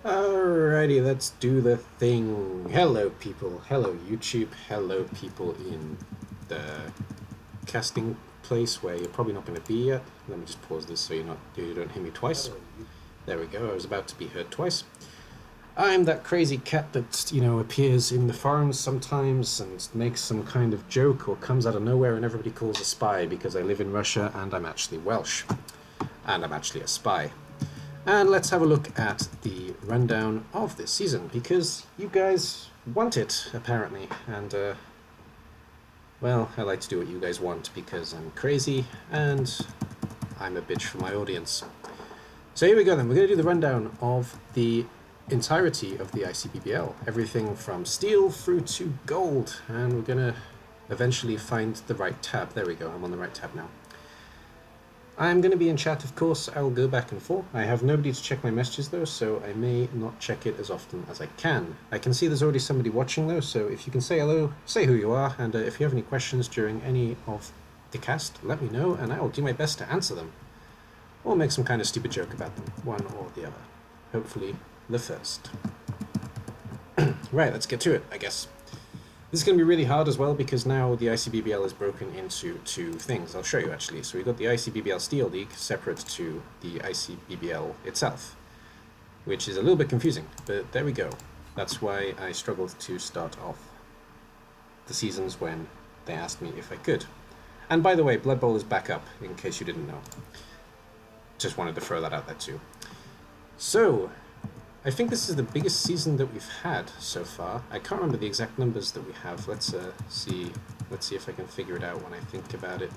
Alrighty, let's do the thing. Hello, people. Hello, YouTube. Hello, people in the casting place where you're probably not going to be yet. Let me just pause this so you don't hear me twice. There we go. I was about to be heard twice. I'm that crazy cat that, appears in the forums sometimes and makes some kind of joke or comes out of nowhere and everybody calls a spy because I live in Russia and I'm actually Welsh. And I'm actually a spy. And let's have a look at the rundown of this season, because you guys want it, apparently. And, well, I like to do what you guys want because I'm crazy and I'm a bitch for my audience. So here we go then. We're going to do the rundown of the entirety of the ICBBL. Everything from steel through to gold. And we're going to eventually find the right tab. There we go. I'm on the right tab now. I'm going to be in chat, of course. I'll go back and forth. I have nobody to check my messages, though, so I may not check it as often as I can. I can see there's already somebody watching, though, so if you can say hello, say who you are, and if you have any questions during any of the cast, let me know, and I will do my best to answer them. Or make some kind of stupid joke about them, one or the other. Hopefully, the first. Right, let's get to it, I guess. This is going to be really hard as well because now the ICBBL is broken into two things. I'll show you actually. So we've got the ICBBL Steel League separate to the ICBBL itself, which is a little bit confusing, but there we go. That's why I struggled to start off the seasons when they asked me if I could. And by the way, Blood Bowl is back up, in case you didn't know. Just wanted to throw that out there too. So, I think this is the biggest season that we've had so far. I can't remember the exact numbers that we have. Let's see if I can figure it out when I think about it.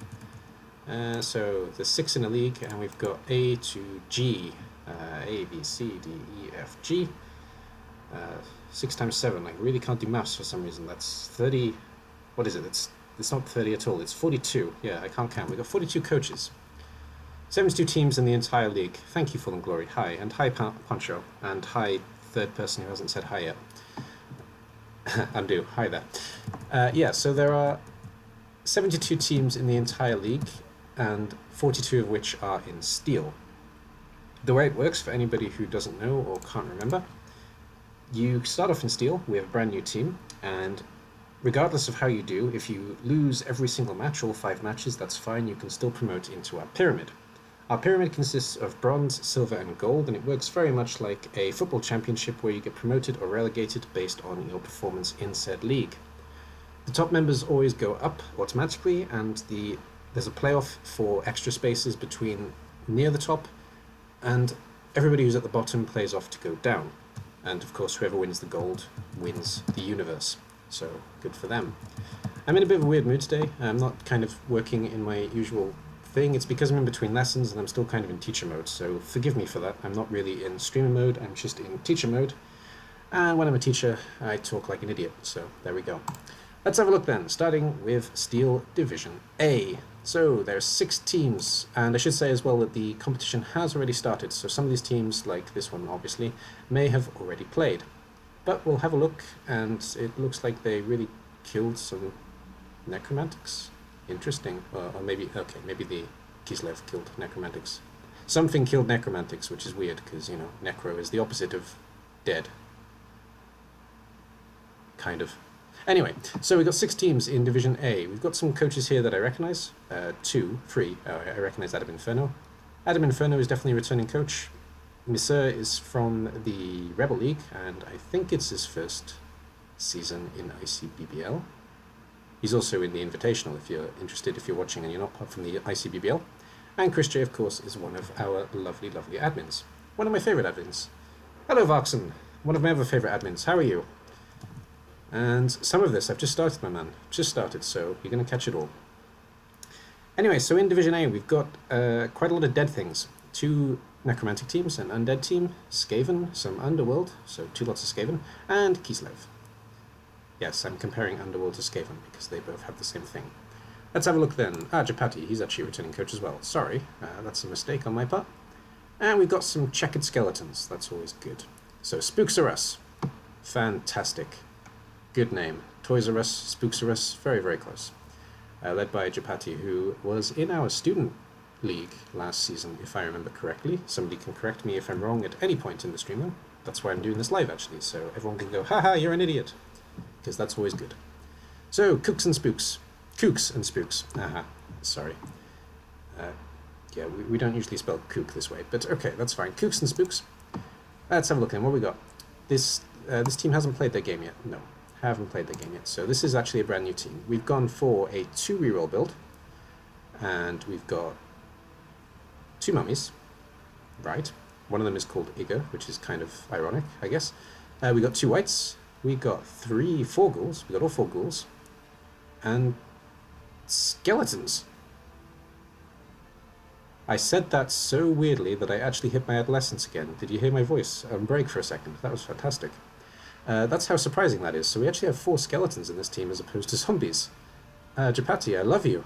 So there's 6 in a league, and we've got A to G, A, B, C, D, E, F, G. 6 times 7. I really can't do maths for some reason. That's 30. What is it? It's not 30 at all. It's 42. Yeah, I can't count. We've got 42 coaches. 72 teams in the entire league. Thank you, Fallen Glory. Hi. And hi, Poncho. And hi, third person who hasn't said hi yet. Undo. Hi there. Yeah, so there are 72 teams in the entire league, and 42 of which are in steel. The way it works, for anybody who doesn't know or can't remember, you start off in steel. We have a brand new team, and regardless of how you do, if you lose every single match, all 5 matches, that's fine. You can still promote into our pyramid. Our pyramid consists of bronze, silver, and gold, and it works very much like a football championship where you get promoted or relegated based on your performance in said league. The top members always go up automatically, and there's a playoff for extra spaces between near the top, and everybody who's at the bottom plays off to go down. And of course, whoever wins the gold wins the universe. So, good for them. I'm in a bit of a weird mood today. I'm not kind of working in my usual thing. It's because I'm in between lessons and I'm still kind of in teacher mode, so forgive me for that. I'm not really in streamer mode, I'm just in teacher mode. And when I'm a teacher, I talk like an idiot, so there we go. Let's have a look then, starting with Steel Division A. So there's 6 teams, and I should say as well that the competition has already started, so some of these teams, like this one obviously, may have already played. But we'll have a look, and it looks like they really killed some necromantics. Interesting. Or maybe, okay, maybe the Kislev killed necromantics. Something killed necromantics, which is weird, because, necro is the opposite of dead. Kind of. Anyway, so we've got 6 teams in Division A. We've got some coaches here that I recognize. 2, 3. I recognize Adam Inferno. Adam Inferno is definitely a returning coach. Misser is from the Rebel League, and I think it's his first season in ICBBL. He's also in the Invitational if you're interested, if you're watching and you're not from the ICBBL. And Chris J, of course, is one of our lovely, lovely admins. One of my favourite admins. Hello, Voxen. One of my other favourite admins. How are you? And some of this, I've just started, my man. Just started, so you're going to catch it all. Anyway, so in Division A, we've got quite a lot of dead things. 2 necromantic teams, an undead team, Skaven, some underworld, so 2 lots of Skaven, and Kislev. Yes, I'm comparing Underworld to Skaven because they both have the same thing. Let's have a look then. Japati, he's actually a returning coach as well. Sorry, that's a mistake on my part. And we've got some checkered skeletons. That's always good. So, Spooks Are Us. Fantastic. Good name. Toys R Us, Spooks R Us, very, very close. Led by Japati, who was in our student league last season, if I remember correctly. Somebody can correct me if I'm wrong at any point in the stream, though. That's why I'm doing this live, actually, so everyone can go, haha, you're an idiot, because that's always good. So, Kooks and Spooks. Kooks and Spooks. Aha, sorry. Yeah, we don't usually spell kook this way, but okay, that's fine. Kooks and Spooks. Let's have a look at what we got. This team hasn't played their game yet. No, haven't played their game yet. So this is actually a brand new team. We've gone for a 2 reroll build, and we've got 2 mummies, right? One of them is called Igor, which is kind of ironic, I guess. We got 2 whites. We got 4 ghouls. We got all 4 ghouls, and skeletons. I said that so weirdly that I actually hit my adolescence again. Did you hear my voice on break for a second? That was fantastic. That's how surprising that is. So we actually have 4 skeletons in this team as opposed to zombies. Japati, I love you.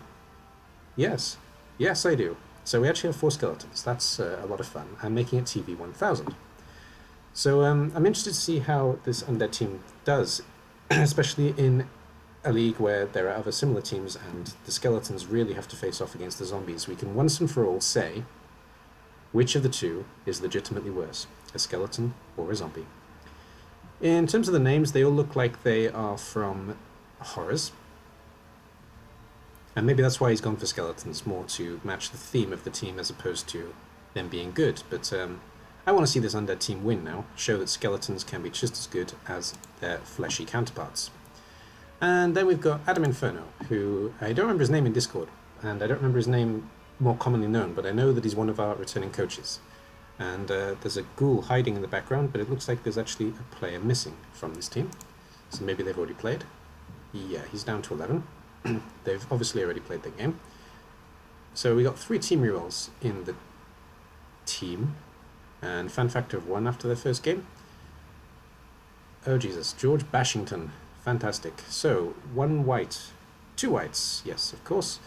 Yes. Yes, I do. So we actually have 4 skeletons. That's a lot of fun. I'm making it TV 1000. So I'm interested to see how this undead team does, especially in a league where there are other similar teams and the skeletons really have to face off against the zombies. We can once and for all say which of the 2 is legitimately worse, a skeleton or a zombie. In terms of the names, they all look like they are from horrors. And maybe that's why he's gone for skeletons, more to match the theme of the team as opposed to them being good. But I want to see this undead team win now, show that skeletons can be just as good as their fleshy counterparts. And then we've got Adam Inferno, who I don't remember his name in Discord, and I don't remember his name more commonly known, but I know that he's one of our returning coaches. And there's a ghoul hiding in the background, but it looks like there's actually a player missing from this team. So maybe they've already played. Yeah, he's down to 11. They've obviously already played their game. So we got 3 team rerolls in the team, and fan factor of 1 after their first game. Oh Jesus, George Bashington. Fantastic. So, 1 white, 2 whites, yes, of course.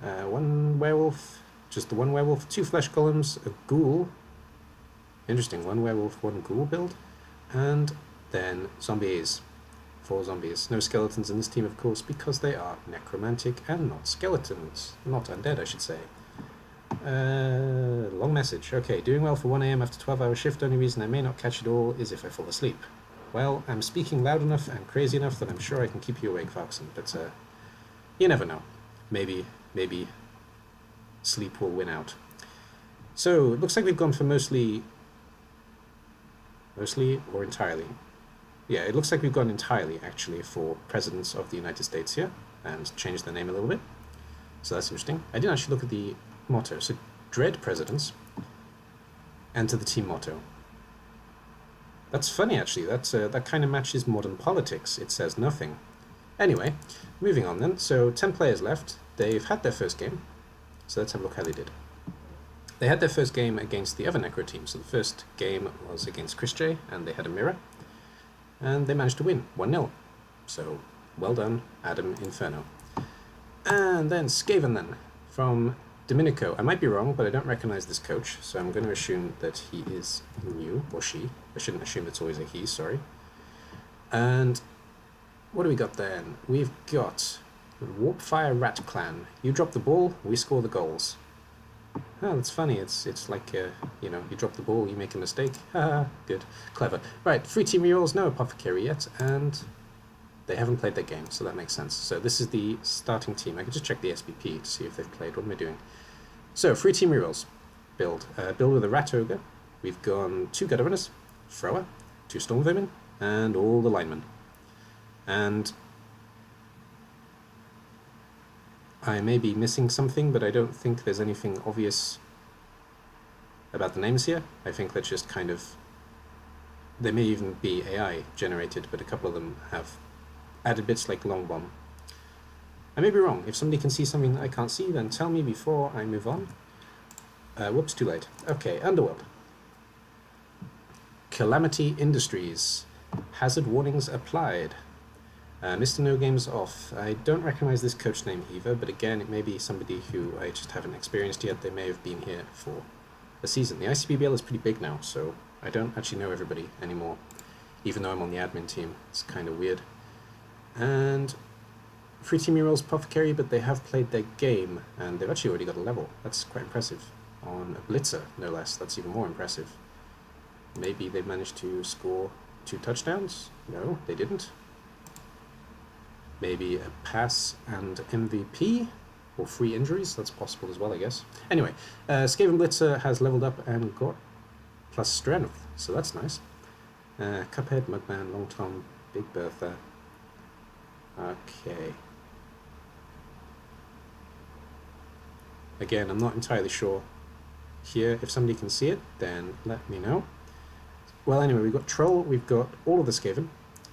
1 werewolf, just the 1 werewolf, 2 flesh columns, a ghoul. Interesting, 1 werewolf, 1 ghoul build. And then zombies. 4 zombies. No skeletons in this team, of course, because they are necromantic and not skeletons. Not undead, I should say. Long message. Okay, doing well for 1 AM after 12-hour shift. Only reason I may not catch it all is if I fall asleep. Well, I'm speaking loud enough and crazy enough that I'm sure I can keep you awake, Foxen, but you never know. Maybe sleep will win out. So, it looks like we've gone for mostly or entirely. Yeah, it looks like we've gone entirely, actually, for Presidents of the United States here, and changed the name a little bit. So that's interesting. I didn't actually look at the motto. So, Dread Presidents, enter the team motto. That's funny, actually. That kind of matches modern politics. It says nothing. Anyway, moving on then. So, 10 players left. They've had their first game. So let's have a look how they did. They had their first game against the other Necro team. So the first game was against Chris J, and they had a mirror. And they managed to win, 1-0. So, well done, Adam Inferno. And then Skaven then, from Domenico. I might be wrong, but I don't recognize this coach, so I'm going to assume that he is new, or she. I shouldn't assume it's always a he, sorry. And what do we got then? We've got Warpfire Rat Clan. You drop the ball, we score the goals. Oh, that's funny. It's like, you know, you drop the ball, you make a mistake. Haha, good. Clever. Right, 3 team rerolls, no Apothecary yet, and they haven't played their game, so that makes sense. So this is the starting team. I can just check the SBP to see if they've played. What am I doing? So, 3 team rerolls. Build. Build with a Rat Ogre. We've gone 2 Gutter Runners, Thrower, 2 Storm Vermin, and all the linemen. And I may be missing something, but I don't think there's anything obvious about the names here. I think that's just kind of... They may even be AI generated, but a couple of them have added bits like Long Bomb. I may be wrong. If somebody can see something that I can't see, then tell me before I move on. Whoops, too late. Okay, Underworld. Calamity Industries. Hazard warnings applied. Mr. No Game's off. I don't recognize this coach name either, but again, it may be somebody who I just haven't experienced yet. They may have been here for a season. The ICBBL is pretty big now, so I don't actually know everybody anymore, even though I'm on the admin team. It's kind of weird. And 3 team rerolls Apothecary, but they have played their game, and they've actually already got a level. That's quite impressive. On a Blitzer, no less. That's even more impressive. Maybe they managed to score 2 touchdowns? No, they didn't. Maybe a pass and MVP? Or 3 injuries? That's possible as well, I guess. Anyway, Skaven Blitzer has leveled up and got plus strength, so that's nice. Cuphead, Mugman, Long Tom, Big Bertha. Okay. Again, I'm not entirely sure here. If somebody can see it, then let me know. Well, anyway, we've got Troll, we've got all of the Skaven,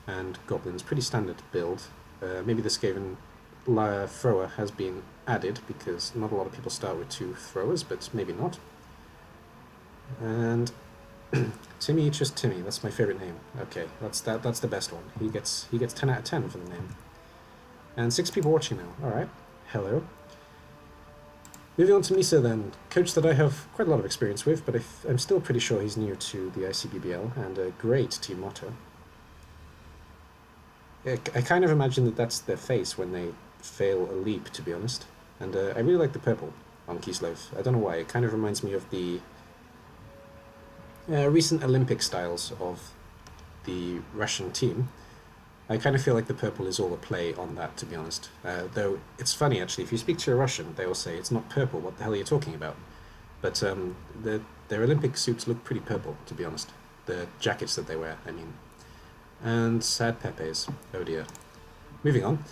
and Goblins. Pretty standard build. Maybe the Skaven thrower has been added, because not a lot of people start with 2 throwers, but maybe not. And Timmy, just Timmy, that's my favorite name. Okay, that's the best one. He gets 10 out of 10 for the name. And 6 people watching now. Alright, hello. Moving on to Misa then, coach that I have quite a lot of experience with, but I'm still pretty sure he's new to the ICBBL, and a great team motto. I kind of imagine that that's their face when they fail a leap, to be honest. And I really like the purple on Kislev. I don't know why, it kind of reminds me of the recent Olympic styles of the Russian team. I kind of feel like the purple is all a play on that, to be honest. Though it's funny, actually, if you speak to a Russian, they will say, it's not purple, what the hell are you talking about? But their Olympic suits look pretty purple, to be honest. The jackets that they wear, I mean. And sad Pepes. Oh dear. Moving on.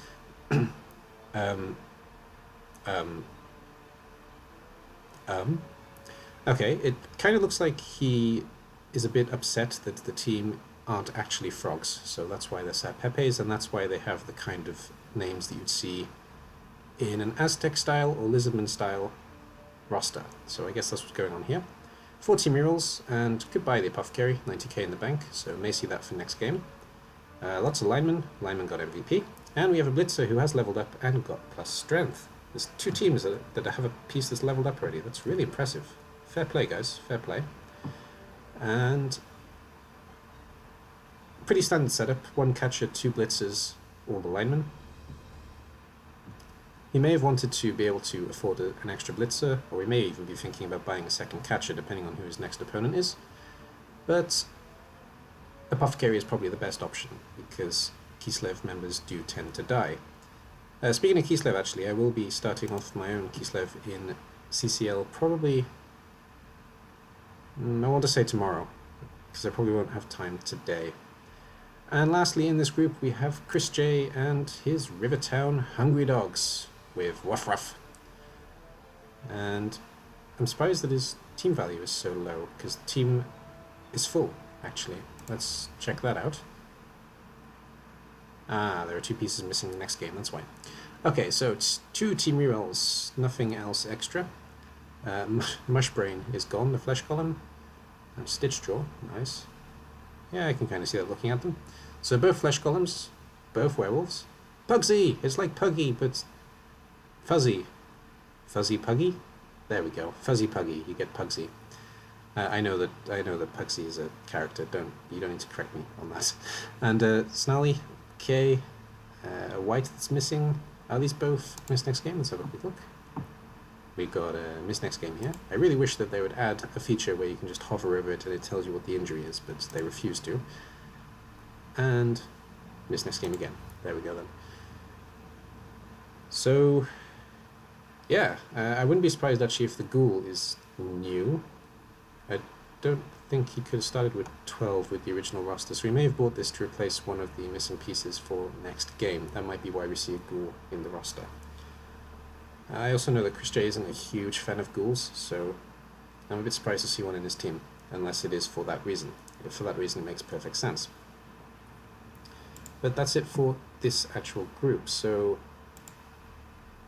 Okay, it kind of looks like he is a bit upset that the team aren't actually frogs, so that's why they're sad Pepes, and that's why they have the kind of names that you'd see in an Aztec style or Lizardman style roster. So I guess that's what's going on here. 4 team murals, and goodbye the Apothecary, 90k in the bank, so may see that for next game. Lots of linemen, lineman got MVP, and we have a Blitzer who has leveled up and got plus strength. There's 2 teams that have a piece that's leveled up already. That's really impressive. Fair play, guys, fair play. And pretty standard setup, 1 catcher, 2 blitzers, all the linemen. He may have wanted to be able to afford an extra blitzer, or he may even be thinking about buying a second catcher depending on who his next opponent is. But Apothecary is probably the best option, because Kislev members do tend to die. Speaking of Kislev, actually, I will be starting off my own Kislev in CCL probably, I want to say tomorrow, because I probably won't have time today. And lastly in this group we have Chris J and his Rivertown Hungry Dogs with Wuff Ruff. And I'm surprised that his team value is so low, because the team is full, actually. Let's check that out. Ah, there are 2 pieces missing in the next game, that's why. Okay, so it's 2 team rerolls, nothing else extra. Mushbrain is gone, the flesh column. And Stitchjaw, nice. Yeah, I can kind of see that looking at them. So both flesh columns, both werewolves. Pugsy! It's like Puggy, but fuzzy. Fuzzy Puggy? There we go. Fuzzy Puggy, you get Pugsy. I know that Pugsy is a character. You don't need to correct me on that. And Snarly, okay. White that's missing. Are these both missed next game? Let's have a quick look. We got a missed next game here. I really wish that they would add a feature where you can just hover over it and it tells you what the injury is, but they refuse to. And missed next game again. There we go then. So, yeah, I wouldn't be surprised actually if the ghoul is new. I don't think he could have started with 12 with the original roster, so he may have bought this to replace one of the missing pieces for next game. That might be why we see a ghoul in the roster. I also know that Chris J isn't a huge fan of ghouls, so I'm a bit surprised to see one in his team, unless it is for that reason. If for that reason, it makes perfect sense. But that's it for this actual group. So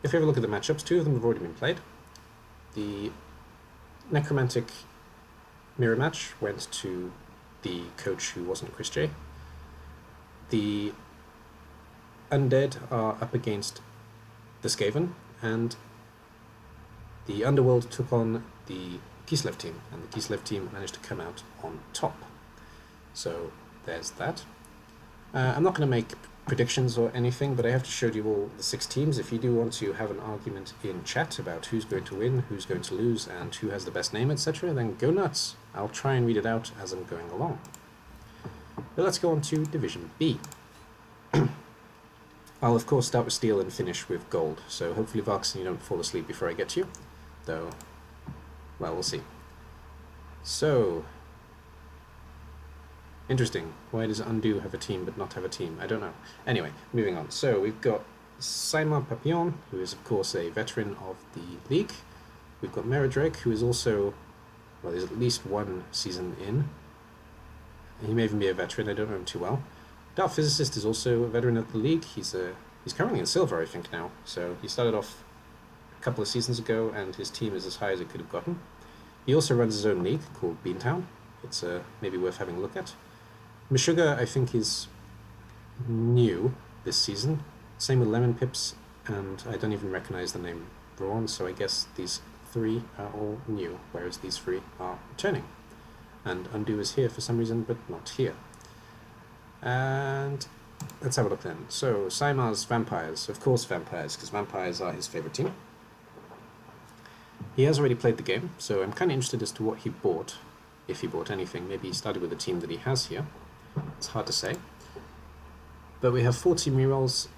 if we have a look at the matchups, 2 of them have already been played. The Necromantic mirror match went to the coach who wasn't Chris J. The Undead are up against the Skaven, and the Underworld took on the Kislev team, and the Kislev team managed to come out on top. So there's that. I'm not going to make predictions or anything, but I have to show you all the 6 teams. If you do want to have an argument in chat about who's going to win, who's going to lose, and who has the best name, etc., then go nuts. I'll try and read it out as I'm going along. But let's go on to Division B. I'll of course start with steel and finish with gold, so hopefully Voxen, you don't fall asleep before I get to you, though, well, we'll see. So, interesting. Why does Undo have a team but not have a team? I don't know. Anyway, moving on. So we've got Simon Papillon, who is of course a veteran of the league. We've got Meridrake, who is also, well, there's at least 1 season in. He may even be a veteran, I don't know him too well. Dark Physicist is also a veteran of the league. He's currently in silver, I think, now. So he started off a couple of seasons ago, and his team is as high as it could have gotten. He also runs his own league called Beantown. It's maybe worth having a look at. Meshuggah, I think, is new this season. Same with Lemon Pips, and I don't even recognize the name Brawn, so I guess these 3 are all new, whereas these 3 are returning. And Undo is here for some reason, but not here. And let's have a look then. So, Saimar's Vampires. Of course Vampires, because Vampires are his favourite team. He has already played the game, so I'm kind of interested as to what he bought, if he bought anything. Maybe he started with the team that he has here. It's hard to say. But we have 4 team rerolls,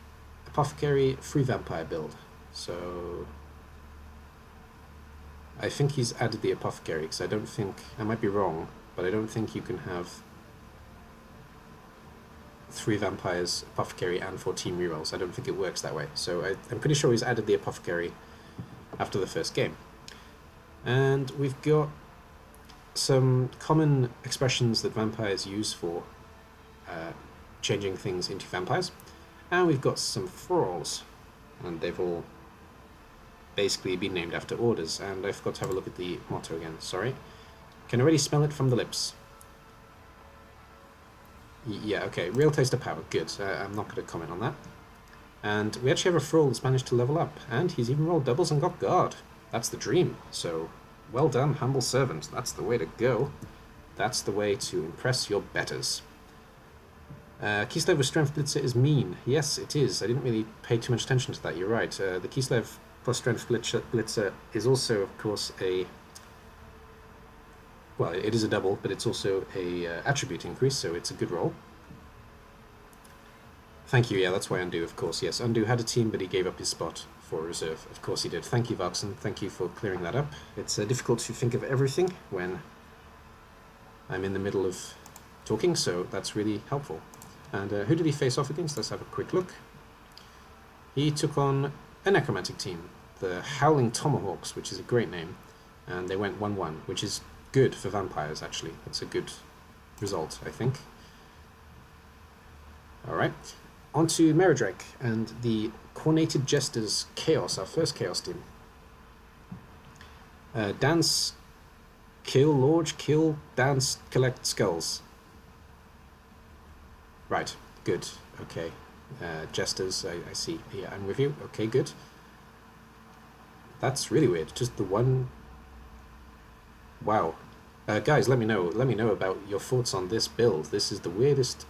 Apothecary, free Vampire build. So I think he's added the Apothecary, because I don't think, I might be wrong, but I don't think you can have 3 Vampires, Apothecary, and 4 team rerolls. I don't think it works that way. So I'm pretty sure he's added the Apothecary after the first game. And we've got some common expressions that vampires use for changing things into vampires. And we've got some thralls, and they've all basically been named after orders. And I forgot to have a look at the motto again, sorry. Can already smell it from the lips. Yeah, okay, real taste of power, good. I'm not going to comment on that. And we actually have a thrall that's managed to level up, and he's even rolled doubles and got guard. That's the dream. So, well done, humble servant. That's the way to go. That's the way to impress your betters. Kislev with Strength Blitzer is mean. Yes, it is. I didn't really pay too much attention to that, you're right. The Kislev plus Strength Blitzer is also, of course, a... Well, it is a double, but it's also a attribute increase, so it's a good roll. Thank you, yeah, that's why Undo, of course, yes. Undo had a team, but he gave up his spot for reserve. Of course he did. Thank you, Voxen. Thank you for clearing that up. It's difficult to think of everything when I'm in the middle of talking, so that's really helpful. And who did he face off against? Let's have a quick look. He took on a necromantic team, the Howling Tomahawks, which is a great name, and they went 1-1, which is good for vampires, actually. That's a good result, I think. Alright. On to Meridrake and the Cornated Jesters Chaos, our first Chaos team. Dance, kill, lodge, kill, dance, collect skulls. Right, good, okay. Jesters, I see. Yeah, I'm with you. Okay, good. That's really weird. Just the one... Wow. Guys, let me know about your thoughts on this build. This is the weirdest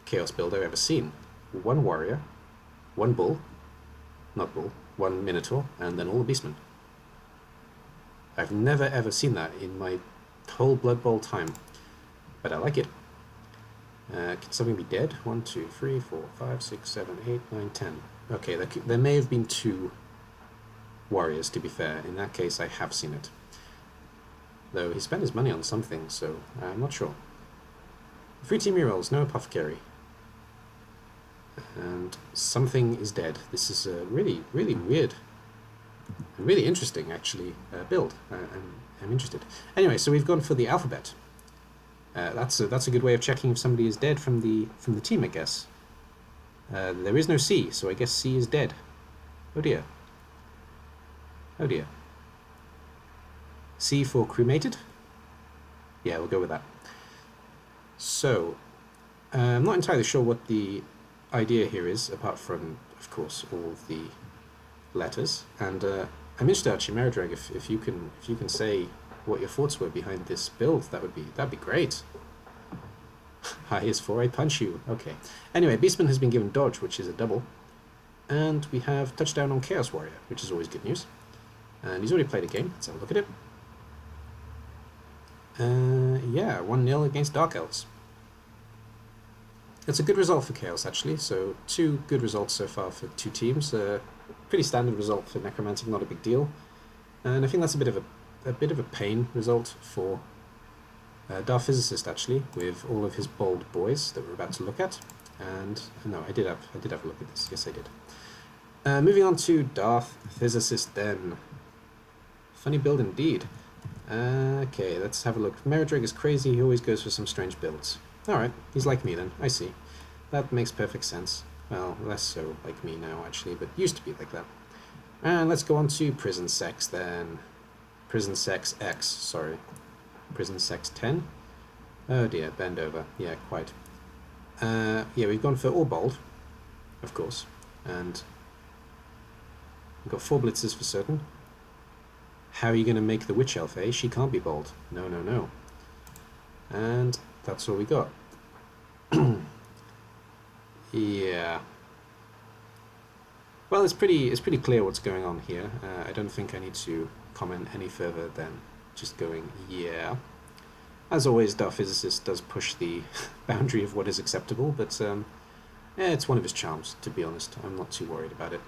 Chaos build I've ever seen. 1 warrior, 1 bull, not bull, 1 minotaur, and then all the beastmen. I've never ever seen that in my whole Blood Bowl time, but I like it. Can something be dead? 1, 2, 3, 4, 5, 6, 7, 8, 9, 10. Okay, there may have been 2 warriors, to be fair. In that case, I have seen it. Though he spent his money on something, so I'm not sure. 3 team rerolls, no Apothecary. And something is dead. This is a really, really weird and really interesting, actually, build. I'm interested. Anyway, so we've gone for the alphabet. That's a good way of checking if somebody is dead from the team, I guess. There is no C, so I guess C is dead. Oh dear. Oh dear. C for cremated? Yeah, we'll go with that. So, I'm not entirely sure what the idea here is, apart from, of course, all the letters. And I'm interested, actually, Meridrag, if you can say what your thoughts were behind this build, that'd be great. I is for I punch you. Okay. Anyway, Beastman has been given dodge, which is a double. And we have touchdown on Chaos Warrior, which is always good news. And he's already played a game. Let's have a look at it. Yeah, 1-0 against Dark Elves. It's a good result for Chaos, actually. So 2 good results so far for 2 teams. Pretty standard result for Necromantic, not a big deal. And I think that's a bit of a pain result for Dark Physicist, actually, with all of his bold boys that we're about to look at. And no, I did have a look at this. Yes, I did. Moving on to Darth Physicist then. Funny build indeed. Okay, let's have a look. Merodreg is crazy, he always goes for some strange builds. Alright, he's like me then, I see. That makes perfect sense. Well, less so like me now actually, but used to be like that. And let's go on to Prison Sex then. Prison Sex X, sorry. Prison Sex 10. Oh dear, bend over. Yeah, quite. Yeah, we've gone for all bold, of course. And we've got 4 blitzes for certain. How are you going to make the Witch Elf, eh? She can't be bold. No, no, no. And that's all we got. Yeah. Well, it's pretty clear what's going on here. I don't think I need to comment any further than just going, yeah. As always, Dark Physicist does push the boundary of what is acceptable, but yeah, it's one of his charms, to be honest. I'm not too worried about it.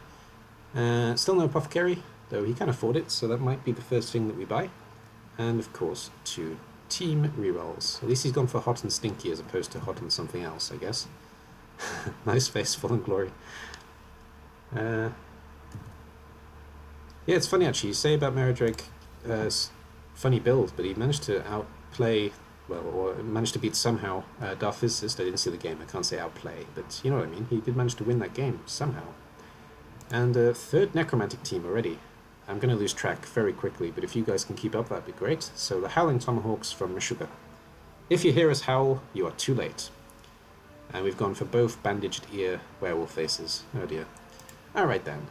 Still no Apothecary, though he can afford it, so that might be the first thing that we buy. And of course, 2 team rerolls. At least he's gone for hot and stinky as opposed to hot and something else, I guess. Nice face, Fallen Glory. Yeah, it's funny actually. You say about Merodreg, funny build, but he managed to outplay, well, or managed to beat somehow Dark Physicist. I didn't see the game, I can't say outplay, but you know what I mean. He did manage to win that game somehow. And 3rd Necromantic team already. I'm going to lose track very quickly, but if you guys can keep up, that'd be great. So the Howling Tomahawks from Meshuggah. If you hear us howl, you are too late. And we've gone for both bandaged ear werewolf faces. Oh dear. Alright then.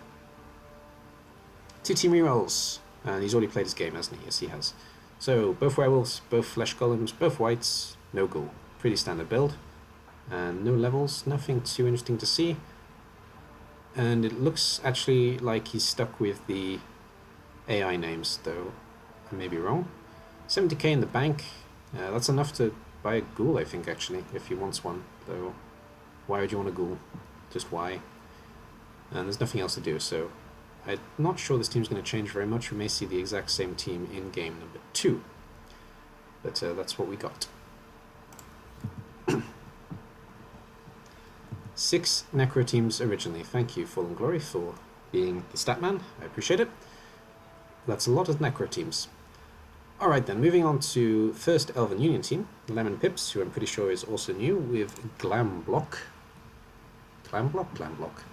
2 team rerolls. And he's already played his game, hasn't he? Yes, he has. So, both werewolves, both flesh golems, both whites, no ghoul. Pretty standard build. And no levels, nothing too interesting to see. And it looks actually like he's stuck with the AI names, though I may be wrong. 70k in the bank. That's enough to buy a ghoul, I think, actually, if he wants one. Though, why would you want a ghoul? Just why? And there's nothing else to do, so I'm not sure this team's going to change very much. We may see the exact same team in game number 2. But that's what we got. 6 Necro teams originally. Thank you, Fallen Glory, for being the stat man. I appreciate it. That's a lot of Necro teams. Alright then, moving on to first Elven Union team, Lemon Pips, who I'm pretty sure is also new, with Glam Block. Glam Block? Glam Block.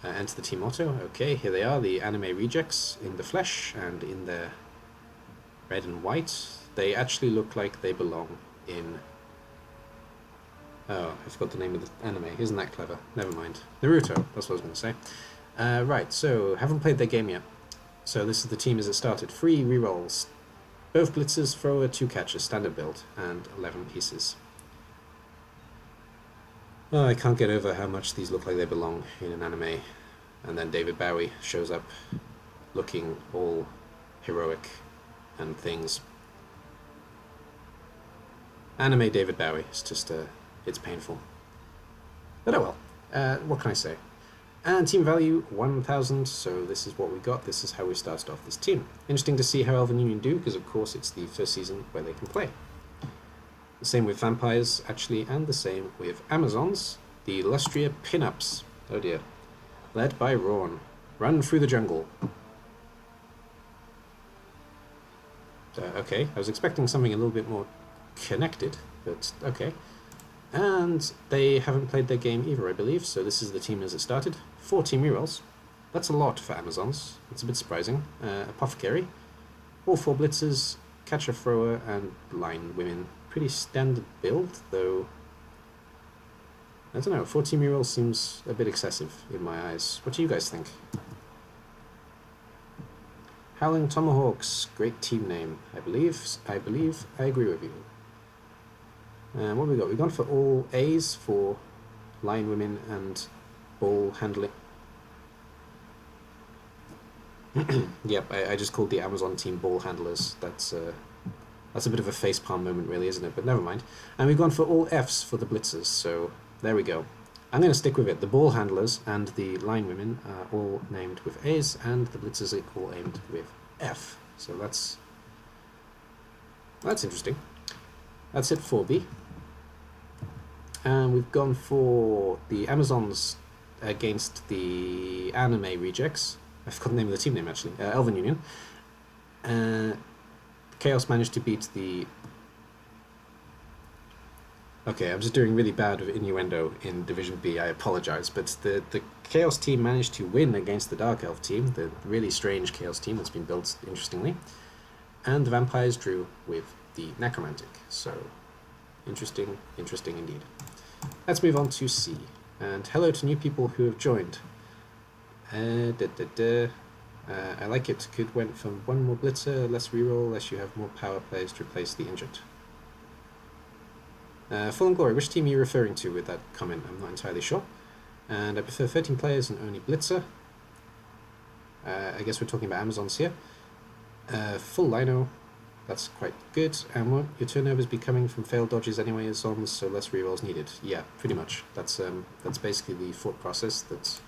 Enter the team motto. Okay, here they are, the anime rejects in the flesh and in their red and white. They actually look like they belong in... Oh, I forgot the name of the anime. Isn't that clever? Never mind. Naruto, that's what I was going to say. Right, so, haven't played their game yet. So this is the team as it started. 3 rerolls. Both blitzers, thrower, 2 catchers, standard build, and 11 pieces. Oh, I can't get over how much these look like they belong in an anime. And then David Bowie shows up looking all heroic and things. Anime David Bowie, it's just, it's painful. But oh well, what can I say? And team value, 1,000, so this is what we got, this is how we started off this team. Interesting to see how Elven Union do, because of course it's the first season where they can play. The same with vampires, actually, and the same with Amazons, the Lustria Pinups. Oh dear. Led by Rawn. Run through the jungle. Okay, I was expecting something a little bit more connected, but okay. And they haven't played their game either, I believe, so this is the team as it started. 4 team rerolls. That's a lot for Amazons. It's a bit surprising. Apothecary. All 4 blitzers, catcher, thrower, and line women. Pretty standard build, though. I don't know, 4 team rerolls seems a bit excessive in my eyes. What do you guys think? Howling Tomahawks, great team name. I believe, I agree with you. What have we got? We've gone for all A's for line women and ball handling. Yep, I just called the Amazon team ball handlers. That's a bit of a facepalm moment, really, isn't it? But never mind. And we've gone for all F's for the blitzers, so there we go. I'm going to stick with it. The ball handlers and the line women are all named with A's, and the blitzers are all aimed with F. So that's interesting. That's it for B. And we've gone for the Amazons against the anime rejects. I forgot the name of the team name, actually. Elven Union. Chaos managed to beat the... Okay, I'm just doing really bad with innuendo in Division B, I apologize, but the Chaos team managed to win against the Dark Elf team, the really strange Chaos team that's been built interestingly, and the Vampires drew with the Necromantic, so interesting indeed. Let's move on to C, and hello to new people who have joined. I like it. Could went from one more blitzer, less reroll, less you have more power plays to replace the injured. Fallen Glory, which team are you referring to with that comment? I'm not entirely sure. And I prefer 13 players and only blitzer. I guess we're talking about Amazons here. Full lino, that's quite good. And won't your turnovers be coming from failed dodges anyway as zombies, so less rerolls needed? Yeah, pretty much. That's basically the thought process, that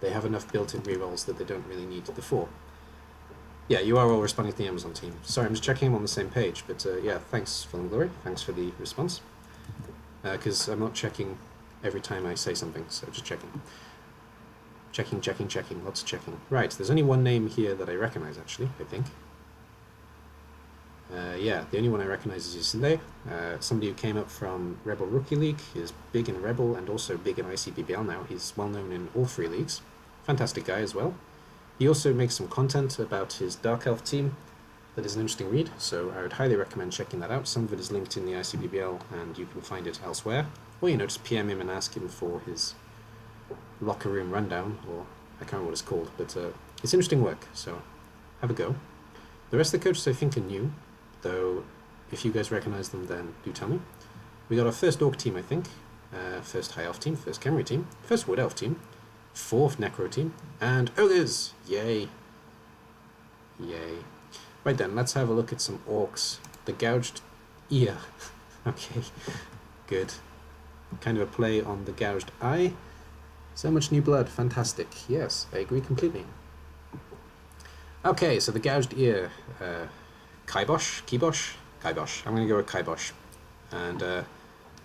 they have enough built-in rerolls that they don't really need the 4. Yeah, you are all responding to the Amazon team. Sorry, I'm just checking I'm on the same page, but yeah, thanks, Fallen Glory. Thanks for the response. Because I'm not checking every time I say something, so just checking. Checking, lots of checking. Right, there's only one name here that I recognize, actually, I think. Yeah, the only one I recognize is Yusinde, somebody who came up from Rebel Rookie League. He's big in Rebel and also big in ICBBL now. He's well known in all 3 leagues. Fantastic guy as well. He also makes some content about his Dark Elf team that is an interesting read, so I would highly recommend checking that out. Some of it is linked in the ICBBL and you can find it elsewhere. Or, just PM him and ask him for his locker room rundown, or I can't remember what it's called, but it's interesting work, so have a go. The rest of the coaches I think are new, though if you guys recognize them then do tell me. We got our first Orc team, I think, first High Elf team, first Khemri team, first Wood Elf team, 4th Necro team, and Ogres! Yay! Yay. Right then, let's have a look at some Orcs. The Gouged Ear. Okay, good. Kind of a play on the Gouged Eye. So much new blood, fantastic. Yes, I agree completely. Okay, so the Gouged Ear. Kibosh? Kibosh. I'm gonna go with Kibosh. And,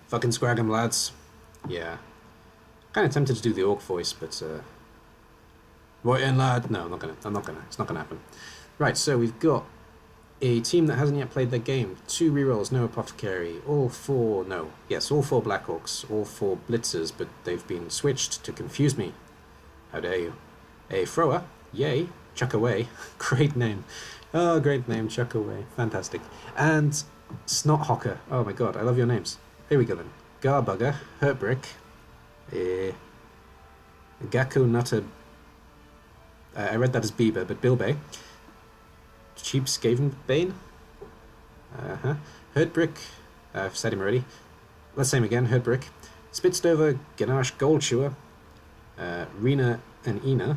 fucking scrag 'em, lads. Yeah. Kind of tempted to do the Orc voice, but, right in, lad. No, it's not gonna happen. Right, so we've got a team that hasn't yet played their game. 2 rerolls, no Apothecary. All 4 Black Orcs, all 4 Blitzers, but they've been switched to confuse me. How dare you. A Thrower, yay, Chuck Away. Great name. Oh, great name, Chuck Away. Fantastic. And Snothawker. Oh my god, I love your names. Here we go then. Garbugger, Hurtbrick, Gaku Nutter. I read that as Bieber, but Bilbay. Cheap Skavenbane. Hurtbrick. I've said him already. Let's say him again. Hurtbrick. Spitstover, Ganache Goldchewer, Rena and Ina.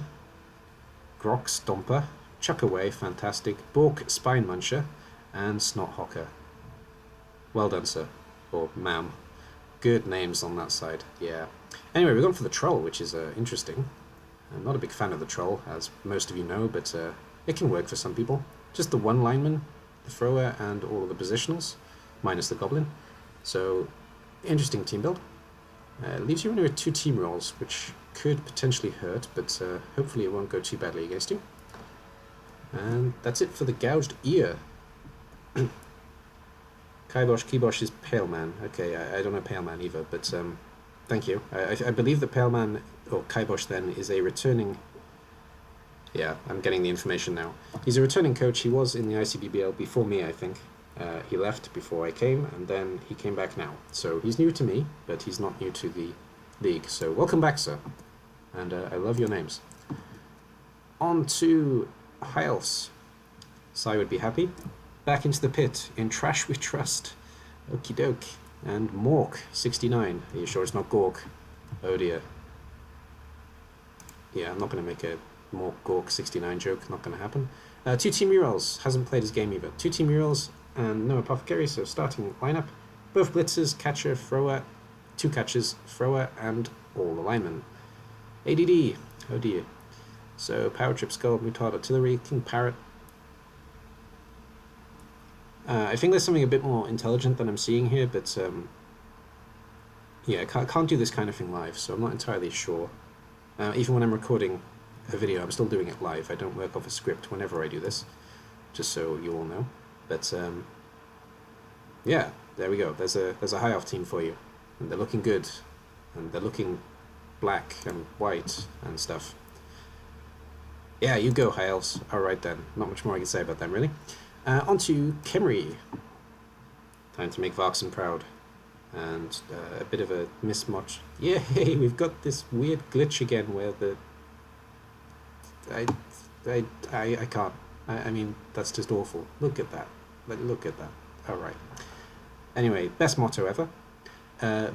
Grok Stomper. Chuckaway, fantastic. Bork Spine Muncher. And Snothawker. Well done, sir. Or ma'am. Good names on that side. Yeah. Anyway, we're going for the Troll, which is interesting. I'm not a big fan of the Troll, as most of you know, but it can work for some people. Just the 1 lineman, the thrower, and all of the positionals, minus the Goblin. So, interesting team build. Leaves you only with 2 team rolls, which could potentially hurt, but hopefully it won't go too badly against you. And that's it for the Gouged Ear. Kibosh is Pale Man. Okay, I don't know Pale Man either, but thank you. I believe that Pale Man, or Kibosh then, is a returning... Yeah, I'm getting the information now. He's a returning coach. He was in the ICBBL before me, I think. He left before I came, and then he came back now. So he's new to me, but he's not new to the league. So welcome back, sir. And I love your names. On to High Elves. Sai would be happy. Back into the pit. In trash we trust. Okie doke. And Mork, 69. Are you sure it's not Gork? Oh dear. Yeah, I'm not going to make a Mork Gork 69 joke, not going to happen. Two team rerolls, hasn't played his game either. Two team rerolls and no Apothecary, so starting lineup. Both blitzers, catcher, thrower, two catchers, thrower, and all the linemen. ADD, oh dear. So Power Trip, Skull, Mutard, Artillery, King Parrot. I think there's something a bit more intelligent than I'm seeing here, but yeah, I can't do this kind of thing live, so I'm not entirely sure. Even when I'm recording a video, I'm still doing it live. I don't work off a script whenever I do this, just so you all know. But yeah, there we go. There's a high off team for you, and they're looking good, and they're looking black and white and stuff. Yeah, you go, high elves. All right then. Not much more I can say about them, really. On to Khemri. Time to make Varkson proud. And a bit of a mismatch. Yay, we've got this weird glitch again where the... I can't. I mean, that's just awful. Look at that. Look at that. Alright. Anyway, best motto ever.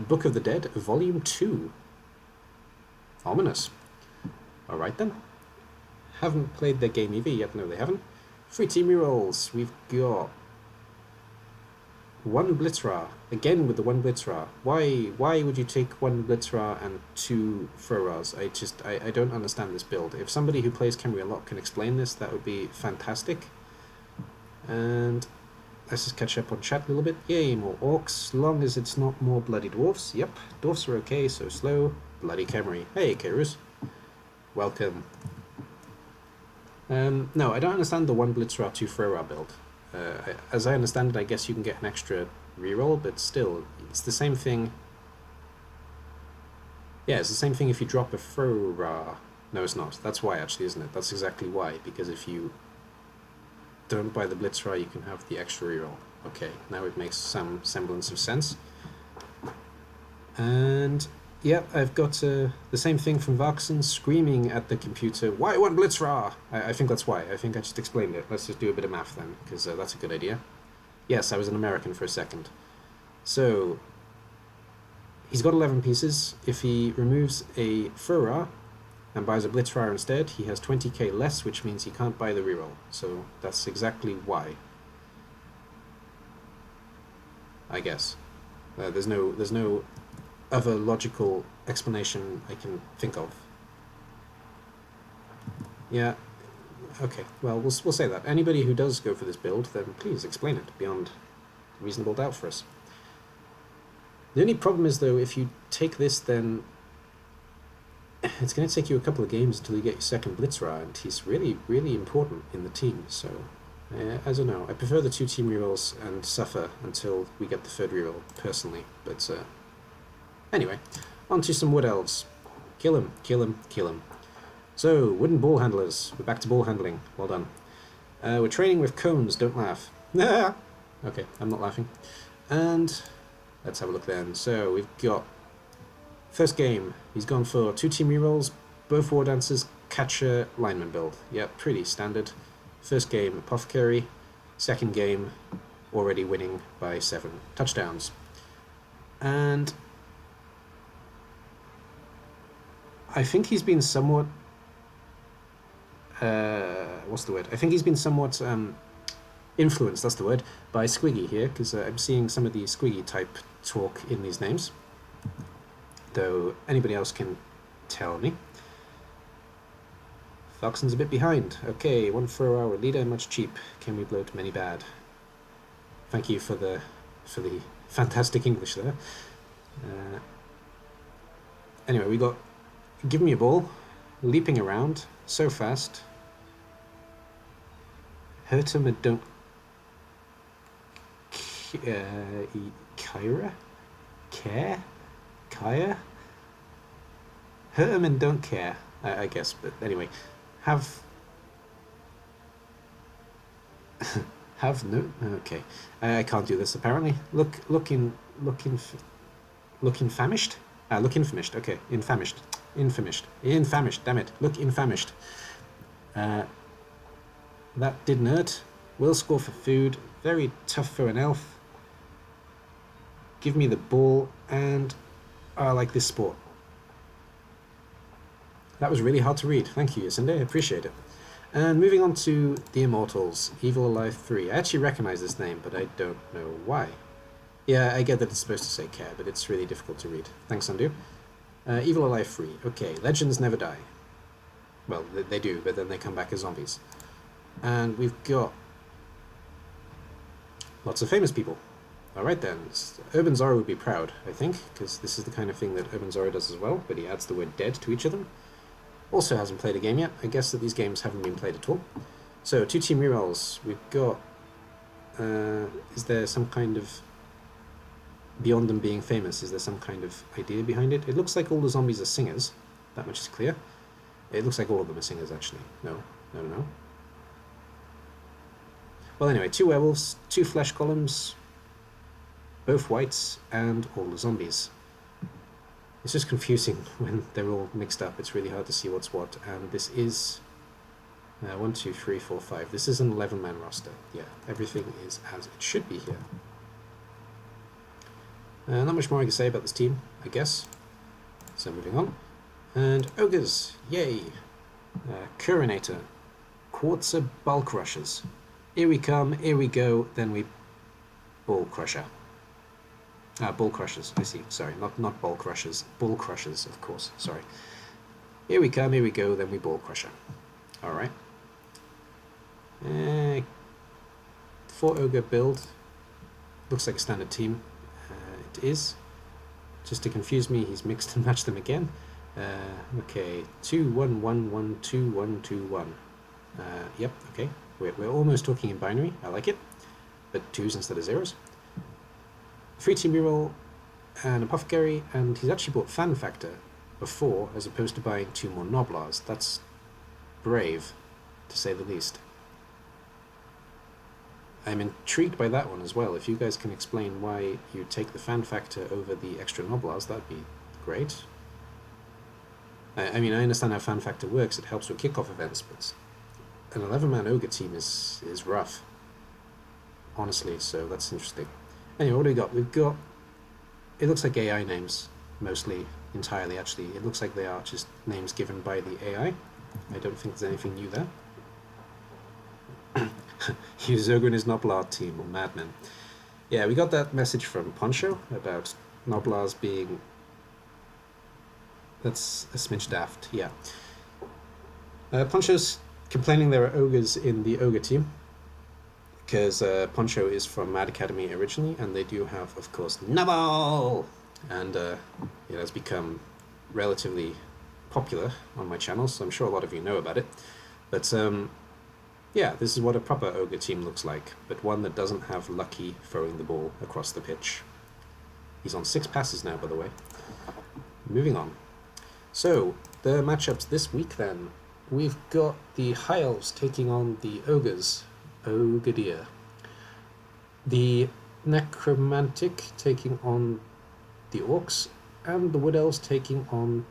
Book of the Dead, Volume 2. Ominous. Alright then. Haven't played their game either yet. No, they haven't. 3 team rerolls. We've got 1 Blitzra. Again with the 1 Blitzra. Why would you take 1 Blitzra and 2 Throras? I don't understand this build. If somebody who plays Khemri a lot can explain this, that would be fantastic. And let's just catch up on chat a little bit. Yay, more orcs. Long as it's not more bloody dwarfs. Yep, dwarfs are okay, so slow. Bloody Khemri. Hey, Kerus. Welcome. No, I don't understand the 1 Blitzra, 2 Throra build. As I understand it, I guess you can get an extra reroll, but still, it's the same thing. Yeah, it's the same thing if you drop a Throra. No, it's not. That's why, actually, isn't it? That's exactly why, because if you don't buy the Blitzra, you can have the extra reroll. Okay, now it makes some semblance of sense. And... yeah, I've got the same thing from Varkson screaming at the computer, why 1 Blitzra? I think that's why. I think I just explained it. Let's just do a bit of math then, because that's a good idea. Yes, I was an American for a second. So, he's got 11 pieces. If he removes a Throra and buys a Blitzra instead, he has 20k less, which means he can't buy the reroll. So, that's exactly why. I guess. There's no other logical explanation I can think of. Yeah, okay, well, we'll say that. Anybody who does go for this build, then please explain it beyond reasonable doubt for us. The only problem is, though, if you take this, then it's going to take you a couple of games until you get your second Blitzra, and he's really, really important in the team, so I don't know. I prefer the 2 team rerolls and suffer until we get the 3rd reroll, personally, but anyway, on to some wood elves. Kill him, kill him, kill him. So, wooden ball handlers. We're back to ball handling. Well done. We're training with cones, don't laugh. Okay, I'm not laughing. And let's have a look then. So, we've got first game. He's gone for 2 team rerolls, both war dancers, catcher, lineman build. Yep, pretty standard. First game, Apothecary. Second game, already winning by 7 touchdowns. And I think he's been somewhat, what's the word? I think he's been somewhat influenced, that's the word, by Squiggy here, because I'm seeing some of the Squiggy type talk in these names, though anybody else can tell me. Varkson's a bit behind. Okay, 1 for our leader, much cheap. Can we bloat many bad? Thank you for the fantastic English there. Anyway, we got Give Me a Ball, leaping around so fast. Hurt him and don't Kyra? Care? Kaya? Hurt him and don't care, I guess, but anyway. Have no... okay. I can't do this, apparently. Looking famished? Look infamished, okay. Infamished, damn it. Look infamished. That didn't hurt. Will score for food. Very tough for an elf. Give me the ball, and I like this sport. That was really hard to read. Thank you, Yasunde. I appreciate it. And moving on to the Immortals, Evil Alive 3. I actually recognize this name, but I don't know why. Yeah, I get that it's supposed to say care, but it's really difficult to read. Thanks, Undo. Evil Alive 3. Okay, legends never die. Well, they do, but then they come back as zombies. And we've got lots of famous people. Alright then, Urban Zorro would be proud, I think, because this is the kind of thing that Urban Zorro does as well, but he adds the word dead to each of them. Also hasn't played a game yet. I guess that these games haven't been played at all. So, 2 team rerolls. We've got... is there some kind of... Beyond them being famous, is there some kind of idea behind it? It looks like all the zombies are singers. That much is clear. It looks like all of them are singers, actually. No. Well, anyway, 2 werewolves, 2 flesh columns, both whites, and all the zombies. It's just confusing when they're all mixed up. It's really hard to see what's what. And this is 1, 2, 3, 4, 5. This is an 11-man roster. Yeah, everything is as it should be here. Not much more I can say about this team, I guess. So moving on. And ogres, yay! Curinator, Quartzer bulk rushers. Here we come, here we go, then we ball crusher. Ball crushers, I see, sorry, not ball crushers, ball crushers, of course, sorry. Here we come, here we go, then we ball crusher. Alright. 4 ogre build. Looks like a standard team. It is. Just to confuse me, he's mixed and matched them again. Okay, 2, 1, 1, 1, 2, 1, 2, 1. Yep, okay. We're almost talking in binary, I like it. But 2s instead of 0s. 3 team reroll, and Apothecary, and he's actually bought Fan Factor before, as opposed to buying 2 more Noblars. That's brave, to say the least. I'm intrigued by that one as well. If you guys can explain why you take the Fan Factor over the extra Noblars, that'd be great. I mean, I understand how Fan Factor works, it helps with kickoff events, but an 11-man ogre team is rough, honestly, so that's interesting. Anyway, what do we got? We've got, it looks like AI names, mostly, entirely actually. It looks like they are just names given by the AI. I don't think there's anything new there. He uses ogre in his Noblar team, or madman. Yeah, we got that message from Poncho about Noblars being... That's a smidge daft, yeah. Poncho's complaining there are ogres in the ogre team, because Poncho is from Mad Academy originally, and they do have, of course, Noble! And it has become relatively popular on my channel, so I'm sure a lot of you know about it. But yeah, this is what a proper ogre team looks like, but one that doesn't have Lucky throwing the ball across the pitch. He's on 6 passes now, by the way. Moving on. So, the matchups this week then. We've got the High Elves taking on the Ogres. Ogre dear. The Necromantic taking on the Orcs, and the Wood Elves taking on...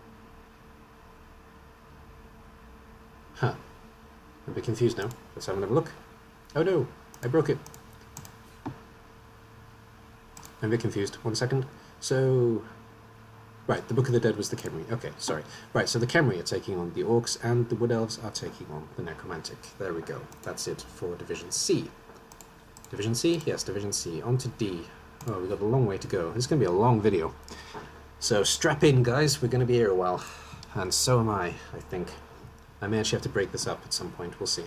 Huh. I'm a bit confused now. Let's have another look. Oh no, I broke it. I'm a bit confused. 1 second. So... Right, the Book of the Dead was the Khemri. Okay, sorry. Right, so the Khemri are taking on the Orcs, and the Wood Elves are taking on the Necromantic. There we go. That's it for Division C. Division C? Yes, Division C. On to D. Oh, we've got a long way to go. This is going to be a long video. So strap in, guys. We're going to be here a while. And so am I think. I may actually have to break this up at some point. We'll see.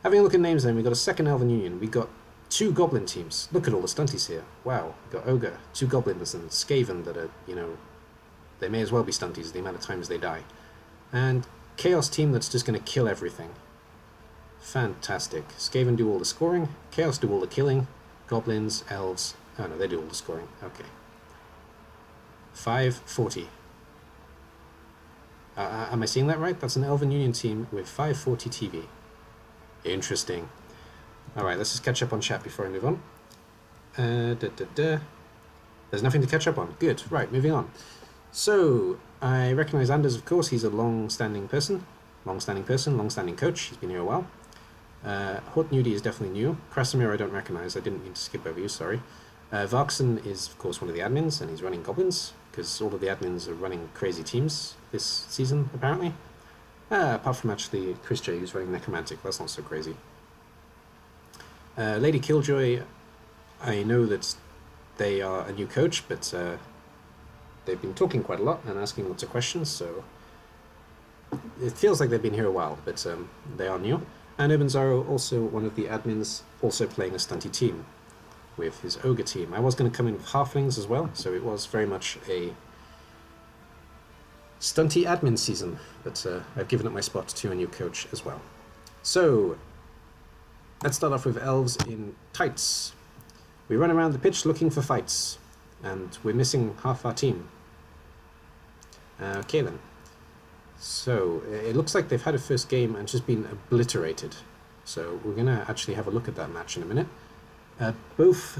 Having a look at names then, we've got a second Elven Union. We've got 2 Goblin teams. Look at all the stunties here. Wow. We've got Ogre, 2 Goblins, and Skaven that are, you know... They may as well be stunties, the amount of times they die. And Chaos team that's just going to kill everything. Fantastic. Skaven do all the scoring, Chaos do all the killing, Goblins, Elves... Oh no, they do all the scoring. Okay. 540. Am I seeing that right? That's an Elven Union team with 540 TV. Interesting. Alright, let's just catch up on chat before I move on. There's nothing to catch up on. Good. Right, moving on. So, I recognise Anders, of course. He's a long-standing person. Long-standing coach. He's been here a while. Hort Nudie is definitely new. Krasimir I don't recognise. I didn't mean to skip over you, sorry. Varkson is, of course, one of the admins, and he's running goblins, because all of the admins are running crazy teams this season, apparently. Apart from actually Chris J, who's running Necromantic. That's not so crazy. Lady Killjoy, I know that they are a new coach, but they've been talking quite a lot and asking lots of questions, so it feels like they've been here a while, but they are new. And Urban Zaro, also one of the admins, also playing a stunty team with his ogre team. I was going to come in with halflings as well, so it was very much a stunty admin season, but I've given up my spot to a new coach as well. So let's start off with elves in tights. We run around the pitch looking for fights, and we're missing half our team. Okay then. So it looks like they've had a first game and just been obliterated. So we're going to actually have a look at that match in a minute. Both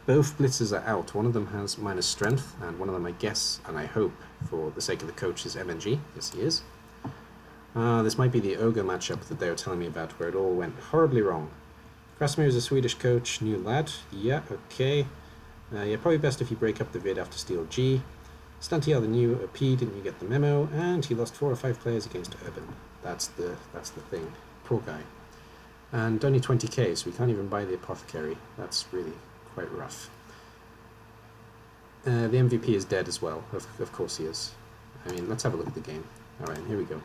blitzers are out. One of them has minus strength, and one of them, I guess, and I hope, for the sake of the coach, is MNG. Yes, he is. This might be the ogre matchup that they were telling me about, where it all went horribly wrong. Krasimir is a Swedish coach, new lad. Yeah, okay. Yeah, probably best if you break up the vid after Steel G. Stunty are the new P, didn't you get the memo? And he lost 4 or 5 players against Urban. That's the thing. Poor guy. And only 20k, so we can't even buy the Apothecary. That's really quite rough. The MVP is dead as well. Of course he is. I mean, let's have a look at the game. Alright, here we go.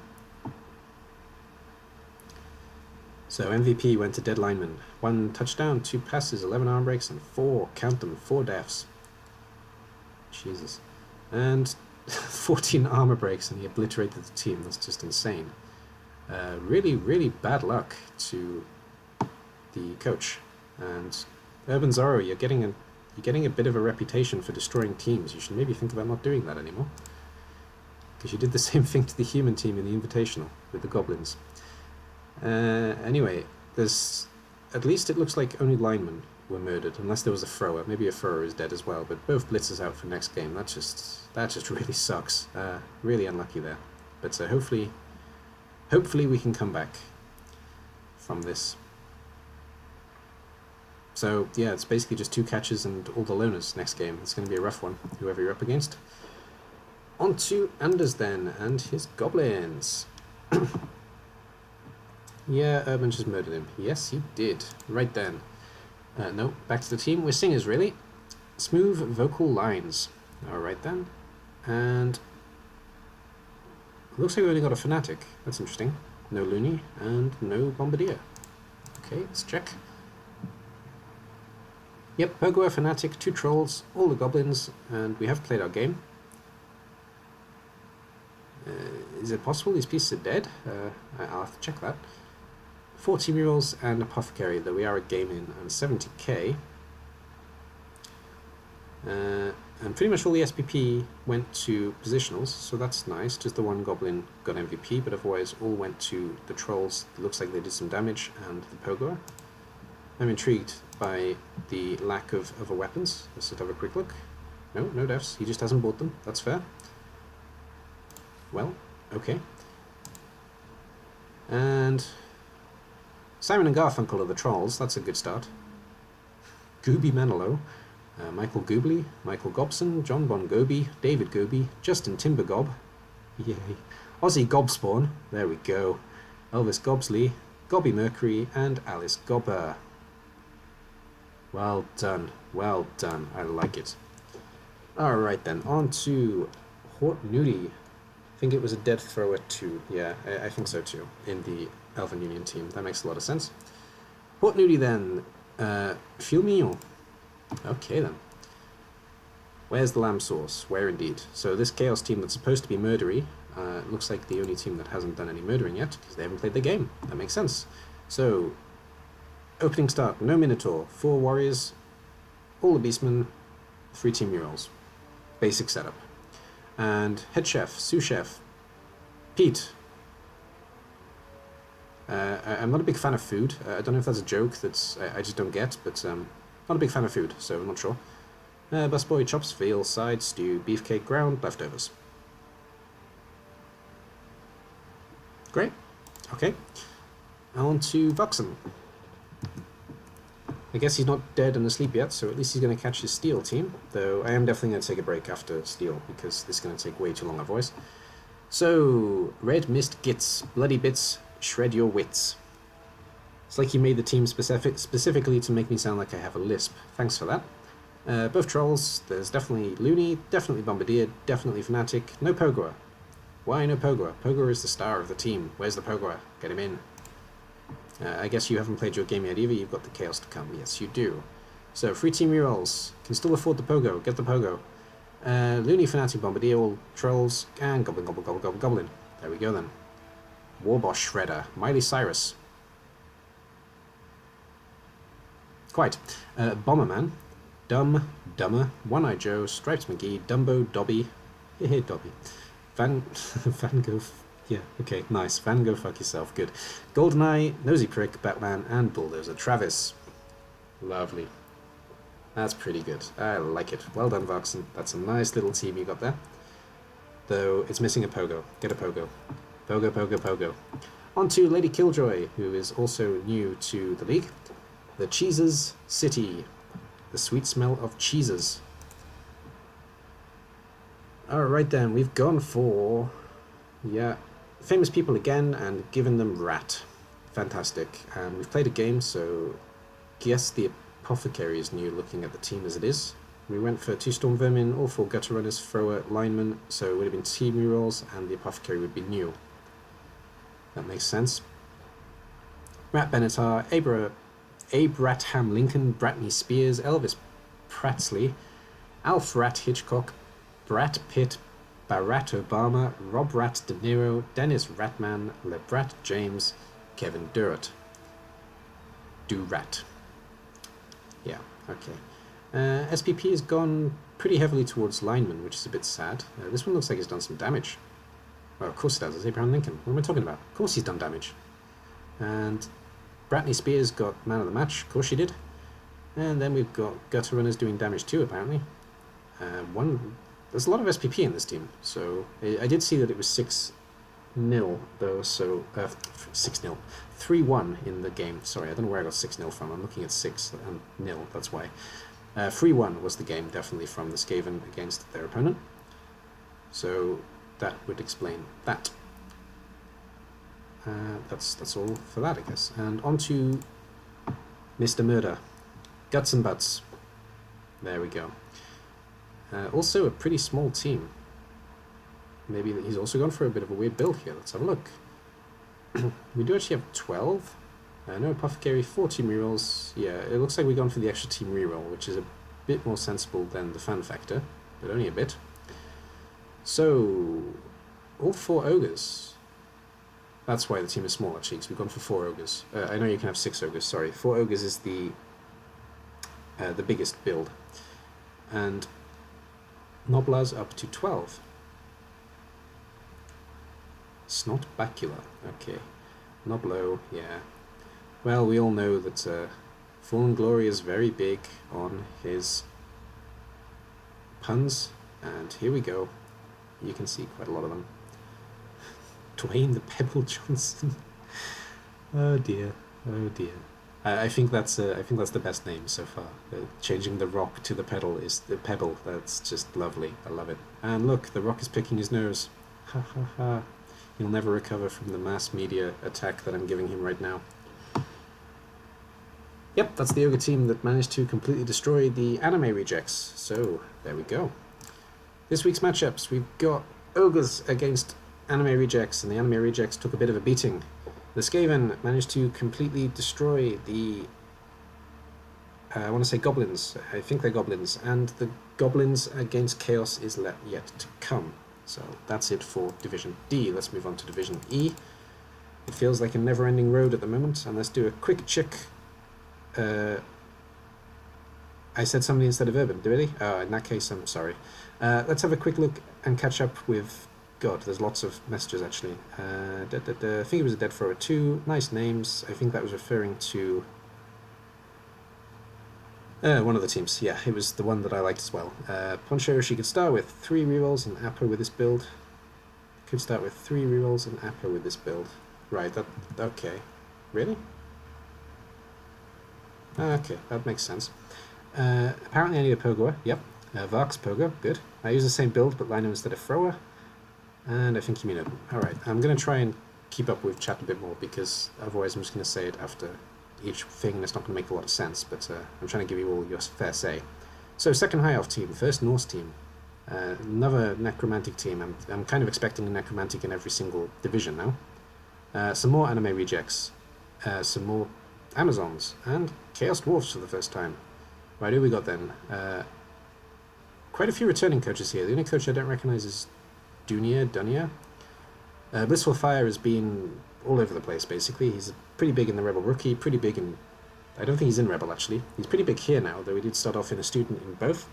So MVP went to dead lineman. 1 touchdown, 2 passes, 11 arm breaks, and 4, count them, 4 deaths. Jesus. And 14 armor breaks, and he obliterated the team. That's just insane. Really, really bad luck to the coach. And Urban Zaro, you're getting a bit of a reputation for destroying teams. You should maybe think about not doing that anymore, because you did the same thing to the human team in the Invitational with the goblins. Anyway, at least it looks like only linemen were murdered, unless there was a thrower. Maybe a thrower is dead as well, but both blitzers out for next game. That just really sucks. Really unlucky there. But hopefully we can come back from this. So yeah, it's basically just 2 catches and all the loners next game. It's going to be a rough one, whoever you're up against. On to Anders then, and his goblins. Yeah, Urban just murdered him. Yes, he did. Right then. No, back to the team. We're singers, really. Smooth vocal lines. Alright then. And looks like we only got a Fanatic. That's interesting. No Looney and no Bombardier. Okay, let's check. Yep, Pogoer, Fanatic, 2 Trolls, all the Goblins, and we have played our game. Is it possible these pieces are dead? I'll have to check that. 40 Murals and Apothecary, though we are a game in, and 70k. And pretty much all the SPP went to positionals, so that's nice. Just the 1 Goblin got MVP, but otherwise all went to the Trolls. It looks like they did some damage, and the Pogoer. I'm intrigued by the lack of other weapons. Let's just have a quick look. No deaths. He just hasn't bought them. That's fair. Well, okay. And Simon and Garfunkel are the Trolls. That's a good start. Gooby Manilow, Michael Goobly, Michael Gobson, John Bon Goby, David Goby, Justin Timbergob, yay, Ozzy Gobspawn, there we go, Elvis Gobsley, Gobby Mercury, and Alice Gobber. Well done, I like it. Alright then, on to Hort Nudie. I think it was a dead thrower too. Yeah, I think so too, in the Elven Union team. That makes a lot of sense. Hort Nudie then, Fil Mignon. Okay then. Where's the lamb sauce? Where indeed? So this Chaos team that's supposed to be murdery, looks like the only team that hasn't done any murdering yet, because they haven't played the game. That makes sense. So, opening start, no Minotaur, 4 warriors, all the beastmen, 3 team murals. Basic setup. And head chef, sous chef, Pete. I'm not a big fan of food. I don't know if that's a joke that I just don't get, but not a big fan of food, so I'm not sure. Busboy, chops, veal, side, stew, beefcake, ground, leftovers. Great. Okay. On to Vuxen. I guess he's not dead and asleep yet, so at least he's going to catch his steel team. Though I am definitely going to take a break after steel, because this is going to take way too long otherwise. So, red mist gits, bloody bits, shred your wits. It's like you made the team specifically to make me sound like I have a lisp. Thanks for that. Both trolls. There's definitely Looney, definitely Bombardier, definitely Fnatic. No Pogoer. Why no Pogoer? Pogoer is the star of the team. Where's the Pogoer? Get him in. I guess you haven't played your game yet either. You've got the Chaos to come. Yes, you do. So, free team rerolls. Can still afford the Pogo. Get the Pogo. Looney, Fnatic, Bombardier, all trolls, and Goblin, Goblin, Goblin, Goblin, Goblin. There we go then. Warboss Shredder. Miley Cyrus. Quite. Bomberman. Dumb, Dumber, One-Eye Joe, Stripes McGee, Dumbo, Dobby. Hey, Dobby. Van Gogh. Yeah, okay, nice. Van Gogh, fuck yourself. Good. Goldeneye, Nosy Prick, Batman, and Bulldozer Travis. Lovely. That's pretty good. I like it. Well done, Voxen. That's a nice little team you got there. Though it's missing a Pogo. Get a Pogo. Pogo, Pogo, Pogo. On to Lady Killjoy, who is also new to the league. The Cheeses City. The sweet smell of cheeses. Alright then, we've gone for... yeah, famous people again and given them rat. Fantastic. And we've played a game, so guess the Apothecary is new looking at the team as it is. We went for 2 Storm Vermin, all 4 Gutter Runners, Thrower, Lineman, so it would have been team rerolls and the Apothecary would be new. That makes sense. Rat Benatar, Abraham Lincoln, Bratney Spears, Elvis Pratsley, Alf Rat Hitchcock, Brat Pitt, Barack Obama, Rob Rat De Niro, Dennis Ratman, LeBrat James, Kevin Durrett. Do-Rat. Yeah, okay. SPP has gone pretty heavily towards lineman, which is a bit sad. This one looks like he's done some damage. Well, of course he does. It's Abraham Lincoln. What am I talking about? Of course he's done damage. And Bratney Spears got man of the match. Of course she did. And then we've got Gutter Runners doing damage too, apparently. There's a lot of SPP in this team, so I did see that it was 6-0 though, so 6-0, 3-1 in the game. Sorry, I don't know where I got 6-0 from. I'm looking at 6 and 0. That's why. 3-1 was the game, definitely from the Skaven against their opponent. So that would explain that. That's all for that, I guess. And on to Mr. Murder. Guts and Butts. There we go. Also a pretty small team. Maybe he's also gone for a bit of a weird build here. Let's have a look. We do actually have 12. No Apothecary, 4 team rerolls. Yeah, it looks like we've gone for the extra team reroll, which is a bit more sensible than the fan factor, but only a bit. So, all 4 ogres. That's why the team is small, actually, because we've gone for 4 ogres. I know you can have 6 ogres, sorry. 4 ogres is the biggest build. And Nobla's up to 12. Snot Bacula, okay. Noblo, yeah. Well, we all know that Fallen Glory is very big on his puns, and here we go. You can see quite a lot of them. Dwayne the Pebble Johnson. Oh dear, oh dear. I think that's the best name so far. Changing the rock to the pedal is the pebble. That's just lovely. I love it. And look, the rock is picking his nose. Ha ha ha. He'll never recover from the mass media attack that I'm giving him right now. Yep, that's the ogre team that managed to completely destroy the anime rejects. So there we go. This week's matchups, we've got ogres against anime rejects, and the anime rejects took a bit of a beating. The Skaven managed to completely destroy the, I want to say goblins, I think they're goblins, and the goblins against Chaos is yet to come. So that's it for Division D. Let's move on to Division E. It feels like a never-ending road at the moment, and let's do a quick check. I said somebody instead of Urban, really? In that case, I'm sorry. Let's have a quick look and catch up with... God, there's lots of messages actually. I think it was a Dead Thrower 2. Nice names. I think that was referring to one of the teams. Yeah, it was the one that I liked as well. Poncho, she could start with 3 rerolls and Appa with this build. Could start with 3 rerolls and Appa with this build. Right, that... okay. Really? Okay, that makes sense. Apparently I need a Pogoer. Yep. Vark's Pogo. Good. I use the same build, but line him instead of thrower. And I think you mean it. Alright, I'm going to try and keep up with chat a bit more, because otherwise I'm just going to say it after each thing, and it's not going to make a lot of sense, but I'm trying to give you all your fair say. So, second High Elf team, first Norse team. Another Necromantic team. I'm kind of expecting a Necromantic in every single division now. Some more anime rejects. Some more Amazons. And Chaos Dwarfs for the first time. Right, who we got then? Quite a few returning coaches here. The only coach I don't recognize is Dunia. Blissful Fire has been all over the place, basically. He's pretty big in the Rebel Rookie, pretty big in... I don't think he's in Rebel, actually. He's pretty big here now, though he did start off in a student in both.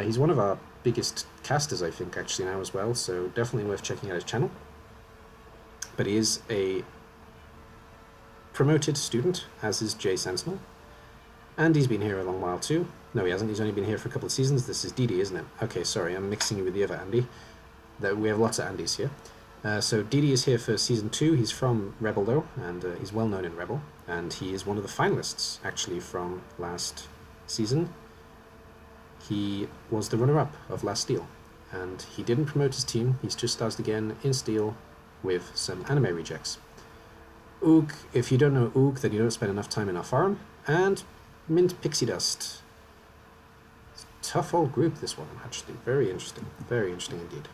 He's one of our biggest casters, I think, actually, now as well, so definitely worth checking out his channel. But he is a promoted student, as is Jay Sentinel. And he's been here a long while, too. No, he hasn't. He's only been here for a couple of seasons. This is Didi, isn't it? Okay, sorry, I'm mixing you with the other Andy. We have lots of Andys here. So Didi is here for Season 2. He's from Rebel, though, and he's well known in Rebel. And he is one of the finalists, actually, from last season. He was the runner-up of Last Steel. And he didn't promote his team. He's just started again in Steel with some anime rejects. Oog, if you don't know Oog, then you don't spend enough time in our forum. And Mint Pixie Dust. Tough old group, this one, actually. Very interesting indeed.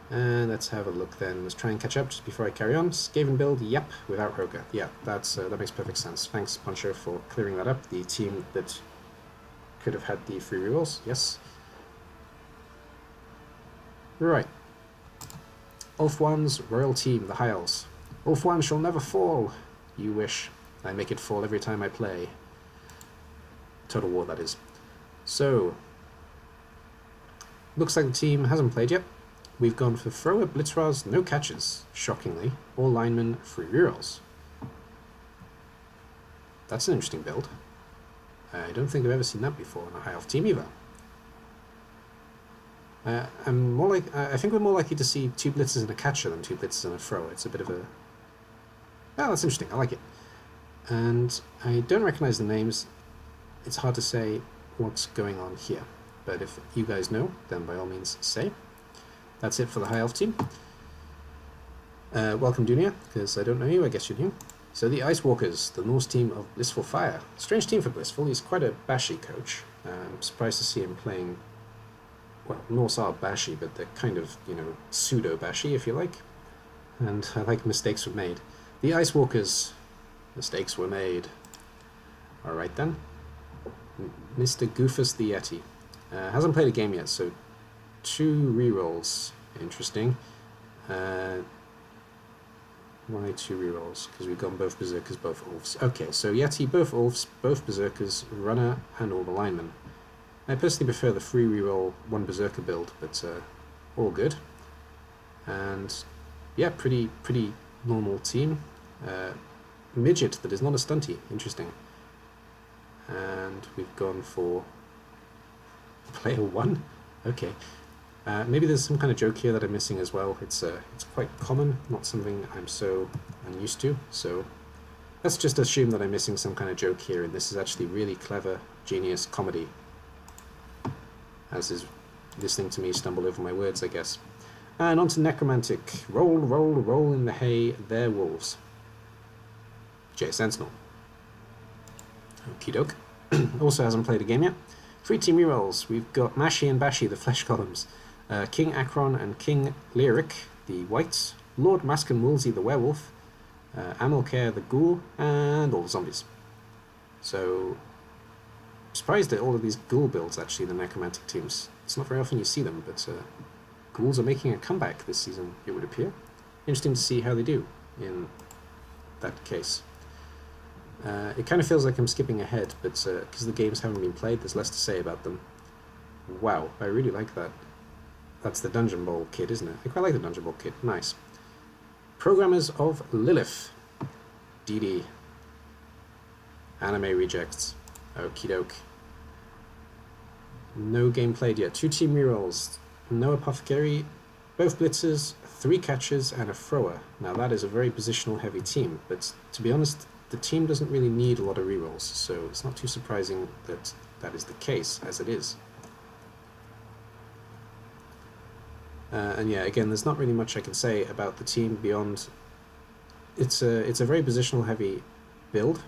And let's have a look then. Let's try and catch up just before I carry on. Skaven build, yep, without Roka. Yeah, that makes perfect sense. Thanks, Poncho, for clearing that up. The team that could have had the free rerolls, yes. Right. Ulf-One's Royal Team, the High Elves. Ulf-One shall never fall. You wish. I make it fall every time I play. Total War, that is. So, looks like the team hasn't played yet. We've gone for thrower, blitzras, no catches, shockingly. All linemen, free rerolls. That's an interesting build. I don't think I've ever seen that before on a high elf team either. I think we're more likely to see 2 blitzers and a catcher than 2 blitzers and a thrower. It's a bit of a... Oh, that's interesting. I like it. And I don't recognize the names. It's hard to say what's going on here. But if you guys know, then by all means say. That's it for the High Elf team. Welcome, Dunia, because I don't know you, I guess you're new. So the Ice Walkers, the Norse team of Blissful Fire. Strange team for Blissful. He's quite a bashy coach. I'm surprised to see him playing... Well, Norse are bashy, but they're kind of, pseudo-bashy, if you like. And I like mistakes were made. The Ice Walkers, mistakes were made. Alright then. Mr. Goofus the Yeti. Hasn't played a game yet, so 2 rerolls. Interesting. Why 2 rerolls? Because we've gone both Berserkers, both Ulfs. Okay, so Yeti, both Ulfs, both Berserkers, Runner, and all the linemen. I personally prefer the free reroll 1 Berserker build, but all good. And yeah, pretty normal team. Midget that is not a stunty. Interesting. And we've gone for player 1. Okay. Maybe there's some kind of joke here that I'm missing as well. It's quite common, not something I'm so unused to. So let's just assume that I'm missing some kind of joke here, and this is actually really clever, genius comedy. As is listening to me stumble over my words, I guess. And on to Necromantic. Roll, roll, roll in the hay, they're wolves. Jay Sentinel. Okie doke. Also hasn't played a game yet. 3 team rerolls. We've got Mashi and Bashi, the flesh columns. King Akron and King Lyric, the whites. Lord Masken Woolsey, the werewolf. Amalcare, the ghoul. And all the zombies. So... surprised at all of these ghoul builds, actually, the necromantic teams. It's not very often you see them, but ghouls are making a comeback this season, it would appear. Interesting to see how they do in that case. It kind of feels like I'm skipping ahead, but because the games haven't been played, there's less to say about them. Wow, I really like that. That's the Dungeon Ball kit, isn't it? I quite like the Dungeon Ball kit. Nice. Programmers of Lilith. DD. Anime rejects. Okie doke. No game played yet. 2 team rerolls. No Apothecary, both blitzers, 3 catchers, and a thrower. Now that is a very positional heavy team, but to be honest, the team doesn't really need a lot of rerolls, so it's not too surprising that that is the case, as it is. And yeah, again, there's not really much I can say about the team beyond it's a very positional heavy build,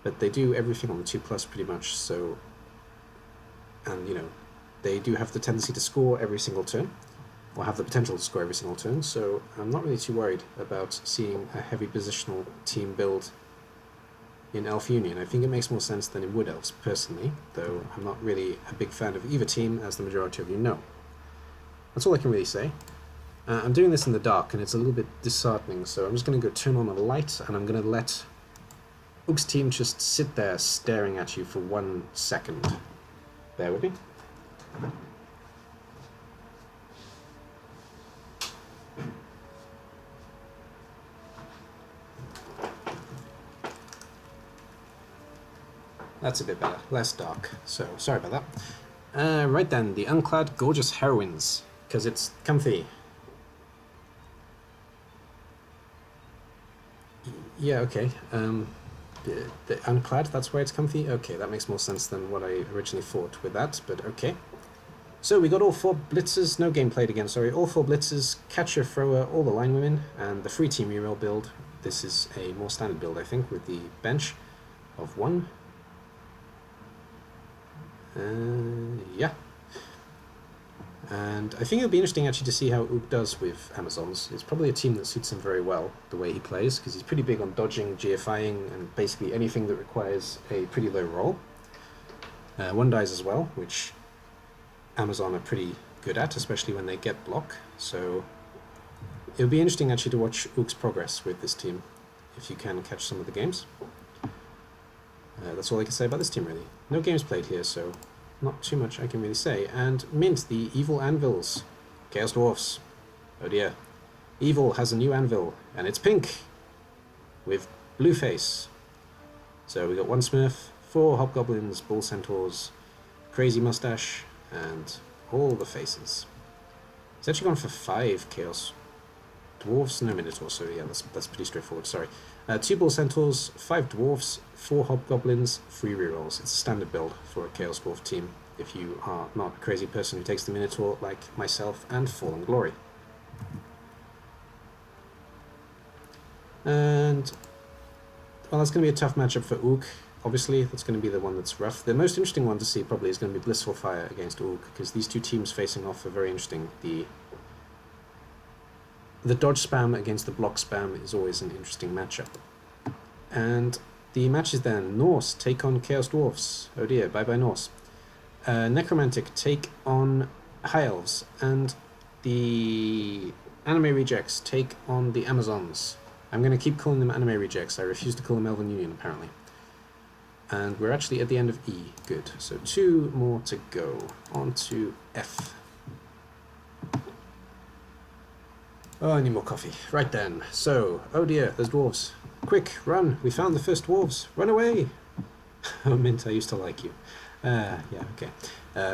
but they do everything on the 2+ pretty much, so, and you know, they do have the tendency to score every single turn, or have the potential to score every single turn, so I'm not really too worried about seeing a heavy positional team build in Elf Union. I think it makes more sense than in Wood Elves, personally, though I'm not really a big fan of either team, as the majority of you know. That's all I can really say. I'm doing this in the dark, and it's a little bit disheartening, so I'm just going to go turn on a light, and I'm going to let Oog's team just sit there staring at you for 1 second. Bear with me. That's a bit better, less dark, so sorry about that. Right then, the Unclad Gorgeous Heroines, because it's comfy. Yeah, okay. The Unclad, that's why it's comfy? Okay, that makes more sense than what I originally thought with that, but okay. So we got all 4 blitzers, no game played again, sorry, all 4 blitzers, catcher, thrower, all the line women, and the free team reroll build. This is a more standard build, I think, with the bench of 1. Yeah. And I think it'll be interesting actually to see how Ook does with Amazons. It's probably a team that suits him very well, the way he plays, because he's pretty big on dodging, GFIing, and basically anything that requires a pretty low roll. 1 dies as well, which Amazon are pretty good at, especially when they get block. So it'll be interesting actually to watch Ook's progress with this team, if you can catch some of the games. That's all I can say about this team, really. No games played here, so not too much I can really say. And Mint, the Evil Anvils. Chaos Dwarfs. Oh dear. Evil has a new anvil, and it's pink, with blue face. So we got 1 Smurf, 4 Hobgoblins, Bull Centaurs, Crazy Mustache, and all the faces. It's actually gone for 5 Chaos Dwarfs, no Minotaurs, so yeah, that's pretty straightforward, sorry. 2 Bull Centaurs, 5 Dwarfs, 4 Hobgoblins, 3 rerolls. It's a standard build for a Chaos Dwarf team, if you are not a crazy person who takes the Minotaur like myself and Fallen Glory. And, well, that's going to be a tough matchup for Ook. Obviously, that's going to be the one that's rough. The most interesting one to see probably is going to be Blissful Fire against Ook, because these 2 teams facing off are very interesting. The dodge spam against the block spam is always an interesting matchup. And the matches then, Norse take on Chaos Dwarfs. Oh dear, bye-bye Norse. Necromantic take on High Elves, and the Anime Rejects take on the Amazons. I'm going to keep calling them Anime Rejects, I refuse to call them Elven Union apparently. And we're actually at the end of E, good. So 2 more to go, on to F. Oh, I need more coffee. Right then. So, oh dear, there's dwarves. Quick, run! We found the first dwarves. Run away! Oh, Mint, I used to like you. Yeah, okay.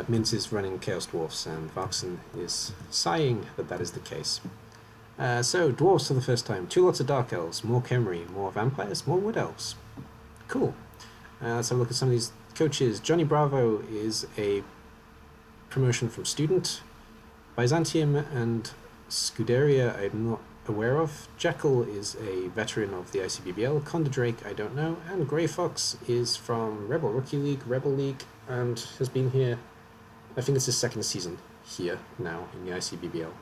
Mint is running Chaos Dwarfs, and Varxen is sighing that that is the case. So, dwarves for the first time. 2 lots of Dark Elves, more Khemri, more Vampires, more Wood Elves. Cool. Let's have a look at some of these coaches. Johnny Bravo is a promotion from Student. Byzantium and Scuderia I'm not aware of. Jackal is a veteran of the ICBBL. Conda Drake I don't know. And Grey Fox is from Rebel Rookie League, Rebel League, and has been here, I think it's his 2nd season here now in the ICBBL.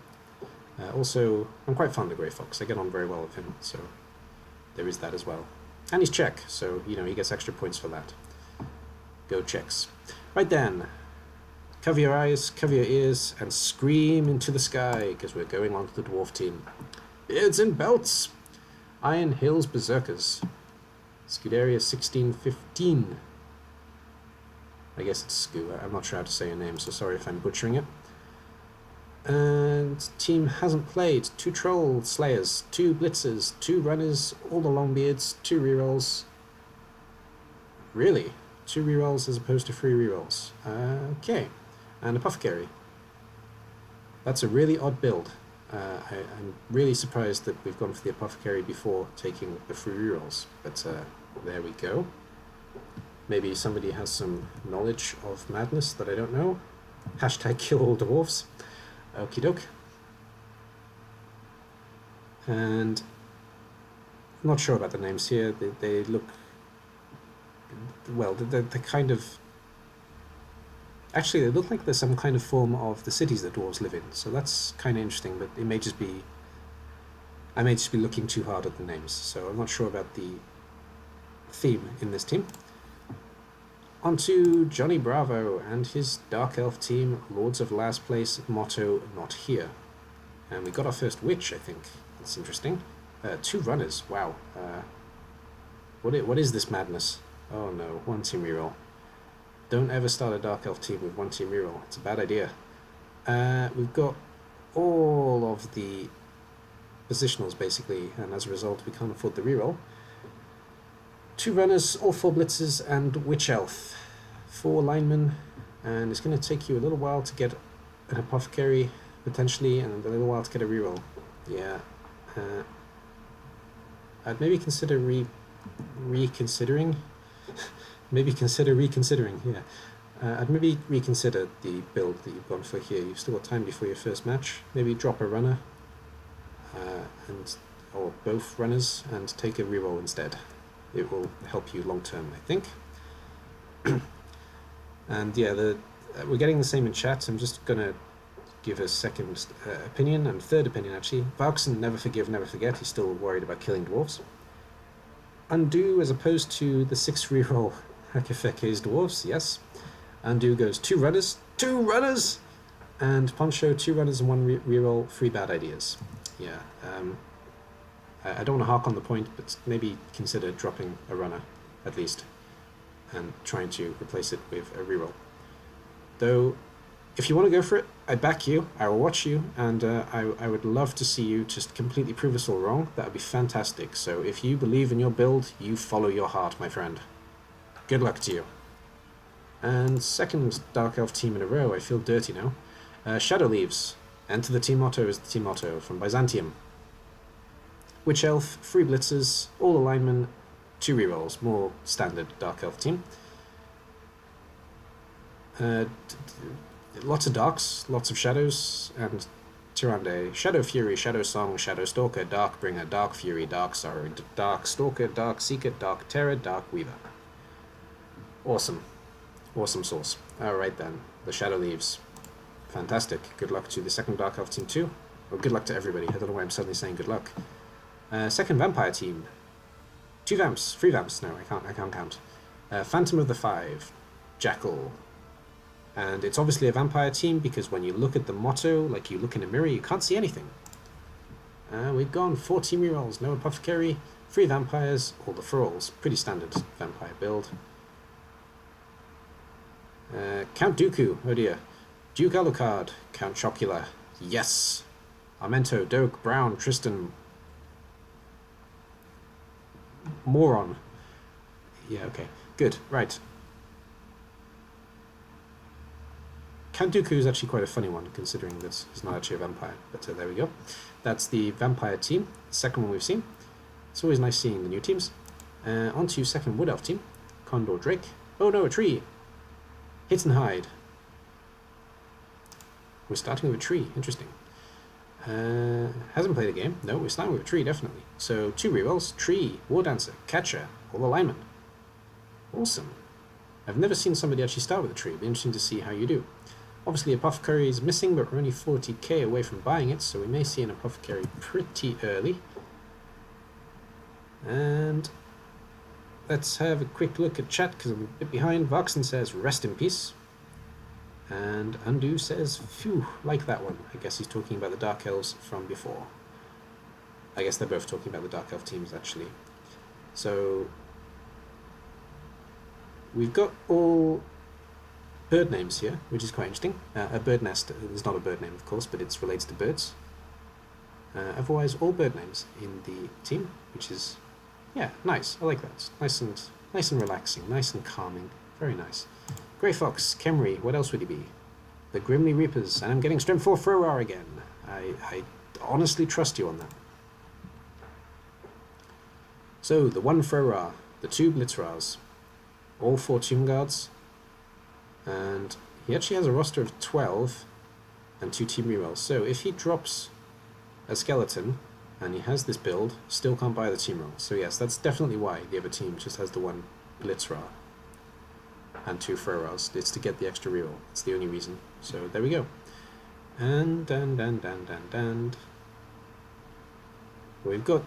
Also, I'm quite fond of Grey Fox. I get on very well with him, so there is that as well. And he's Czech, so, you know, he gets extra points for that. Go Czechs. Right then. Cover your eyes, cover your ears, and scream into the sky, because we're going on to the dwarf team. Beards and belts! Iron Hills Berserkers. Scuderia 1615. I guess it's Scu. I'm not sure how to say your name, so sorry if I'm butchering it. And team hasn't played. 2 Troll Slayers, 2 Blitzers, 2 Runners, all the Longbeards, 2 rerolls. Really? 2 rerolls as opposed to 3 rerolls. Okay. And Apothecary. That's a really odd build. I'm really surprised that we've gone for the Apothecary before taking the free rerolls, but there we go. Maybe somebody has some knowledge of madness that I don't know. Hashtag kill all dwarves. Okie doke. And I'm not sure about the names here. They look... well, they're kind of... actually, they look like there's some kind of form of the cities that dwarves live in, so that's kind of interesting, but it may just be... I may just be looking too hard at the names, so I'm not sure about the theme in this team. On to Johnny Bravo and his Dark Elf team, Lords of Last Place, motto, not here. And we got our first witch, I think. That's interesting. 2 runners, wow. What is this madness? Oh no, 1 team reroll. Don't ever start a Dark Elf team with 1 team reroll. It's a bad idea. We've got all of the positionals, basically, and as a result, we can't afford the reroll. 2 runners, all 4 blitzers, and Witch Elf. 4 linemen, and it's going to take you a little while to get an Apothecary, potentially, and a little while to get a reroll. Yeah. I'd maybe consider reconsidering. Maybe consider reconsidering, yeah. I'd maybe reconsider the build that you've gone for here. You've still got time before your first match. Maybe drop a runner, or both runners, and take a reroll instead. It will help you long term, I think. And yeah, we're getting the same in chat. I'm just gonna give a second opinion, and third opinion actually. Valkson, never forgive, never forget. He's still worried about killing dwarves. Undo as opposed to the 6 reroll Hakefeke's dwarves, yes. Undo goes 2 runners, 2 runners! And Poncho, 2 runners and 1 reroll, 3 bad ideas. Yeah, I don't want to hark on the point, but maybe consider dropping a runner, at least, and trying to replace it with a reroll. Though, if you want to go for it, I back you, I will watch you, and I would love to see you just completely prove us all wrong. That would be fantastic. So if you believe in your build, you follow your heart, my friend. Good luck to you. And second Dark Elf team in a row, I feel dirty now. Shadow Leaves. Enter the team motto is the team motto from Byzantium. Witch Elf, 3 blitzers, all alignment, 2 rerolls, more standard Dark Elf team. Lots of darks, lots of shadows, and Tyrande. Shadow Fury, Shadow Song, Shadow Stalker, Dark Bringer, Dark Fury, Dark Sorrow, Dark Stalker, Dark Seeker, Dark Terror, Dark Weaver. Awesome. Awesome sauce. Alright then, the Shadow Leaves. Fantastic. Good luck to the second Dark Elf team too. Well, good luck to everybody. I don't know why I'm suddenly saying good luck. Second Vampire team. 2 vamps. 3 vamps. No, I can't count. Phantom of the 5. Jackal. And it's obviously a vampire team because when you look at the motto, like you look in a mirror, you can't see anything. We've gone 4 team rerolls, no Apothecary, 3 vampires, all the thralls. Pretty standard vampire build. Count Dooku, oh dear. Duke Alucard, Count Chocula, yes. Armento, Doak, Brown, Tristan. Moron. Yeah, okay. Good, right. Count Dooku is actually quite a funny one, considering that he's not actually a vampire. But there we go. That's the vampire team, second one we've seen. It's always nice seeing the new teams. On to second Wood Elf team. Condor Drake. Oh no, a tree! Hit and hide. We're starting with a tree, interesting. Hasn't played a game. No, we're starting with a tree, definitely. So 2 rerolls, Tree, War Dancer, Catcher, all alignment. Awesome. I've never seen somebody actually start with a tree. It'd be interesting to see how you do. Obviously Apothecary is missing, but we're only 40k away from buying it, so we may see an Apothecary pretty early. And let's have a quick look at chat, because I'm a bit behind. Varkson says, rest in peace. And Undo says, phew, like that one. I guess he's talking about the Dark Elves from before. I guess they're both talking about the Dark Elf teams, actually. So we've got all bird names here, which is quite interesting. A bird nest is not a bird name, of course, but it's related to birds. Otherwise, all bird names in the team, which is, yeah, nice. I like that. Nice and relaxing, nice and calming. Very nice. Grey Fox, Kemri, what else would he be? The Grimly Reapers, and I'm getting Strength 4 Frorar again. honestly trust you on that. So, the 1 Fro-Ra, the 2 Blitz-Ras, all 4 Tomb Guards, and he actually has a roster of 12 and 2 Team Rerolls. So, if he drops a Skeleton, and he has this build, still can't buy the team roll. So yes, that's definitely why the other team just has the 1 Blitz-Ra and 2 Fro-Ras. It's to get the extra reroll. It's the only reason. So there we go. And we've got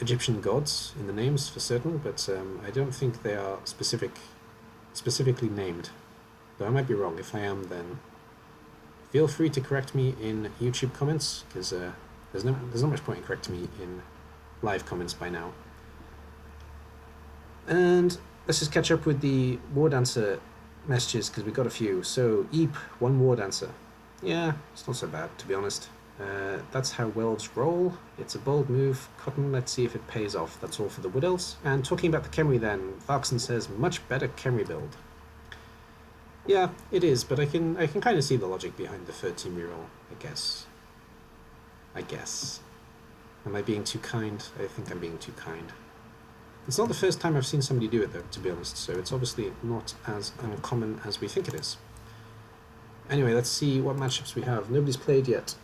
Egyptian gods in the names for certain, but I don't think they are specifically named. But I might be wrong. If I am, then feel free to correct me in YouTube comments, because there's not much point in correcting me in live comments by now. And let's just catch up with the War Dancer messages, because we've got a few. So, Eep, 1 War Dancer. Yeah, it's not so bad, to be honest. That's how Welds roll. It's a bold move. Cotton, let's see if it pays off. That's all for the Wood Elves. And talking about the Khemri then, Varkson says, much better Khemri build. Yeah, it is, but I can kind of see the logic behind the 13 reroll, I guess. Am I being too kind? I think I'm being too kind. It's not the first time I've seen somebody do it, though, to be honest, so it's obviously not as uncommon as we think it is. Anyway, let's see what matchups we have. Nobody's played yet.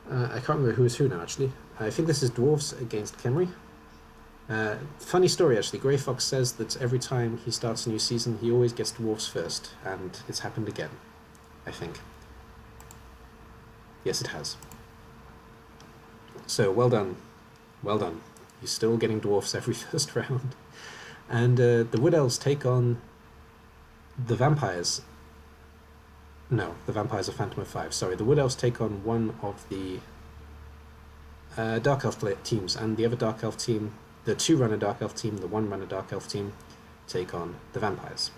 I can't remember who is who now, actually. I think this is Dwarves against Khemri. Funny story, actually. Grey Fox says that every time he starts a new season, he always gets Dwarves first, and it's happened again, I think. Yes, it has. So, well done. Well done. You're still getting Dwarfs every first round. And the Wood Elves take on the Vampires. No, the Vampires are Phantom of 5. Sorry, the Wood Elves take on one of the Dark Elf teams, and the other Dark Elf team, the 2-runner Dark Elf team, the 1-runner Dark Elf team, take on the Vampires.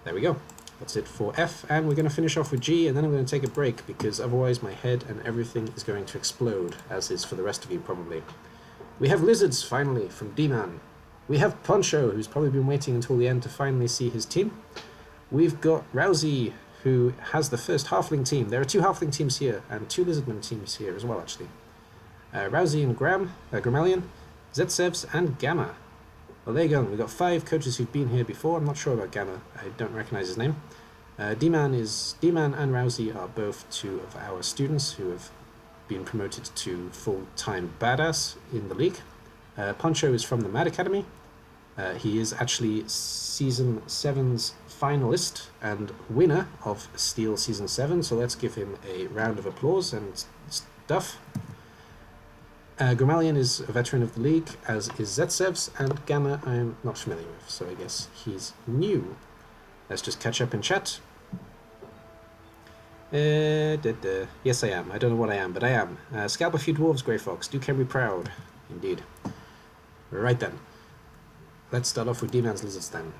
There we go. That's it for F, and we're going to finish off with G, and then I'm going to take a break, because otherwise my head and everything is going to explode, as is for the rest of you probably. We have Lizards, finally, from D-Man. We have Poncho, who's probably been waiting until the end to finally see his team. We've got Rousey, who has the first Halfling team. There are 2 Halfling teams here, and 2 Lizardman teams here as well, actually. Rousey and Grammelian, Zetsevs, and Gamma. Well, there you go. We've got 5 coaches who've been here before. I'm not sure about Gamma. I don't recognize his name. D-Man and Rousey are both 2 of our students who have been promoted to full-time badass in the league. Poncho is from the Mad Academy. He is actually Season 7's finalist and winner of Steel Season 7, so let's give him a round of applause and stuff. Grammelian is a veteran of the league, as is Zetsevs, and Gamma I am not familiar with, so I guess he's new. Let's just catch up in chat. Yes, I am. I don't know what I am, but I am. Scalp a few dwarves, Grey Fox. Do Khemri proud. Indeed. Right then. Let's start off with D-Man's Lizards then.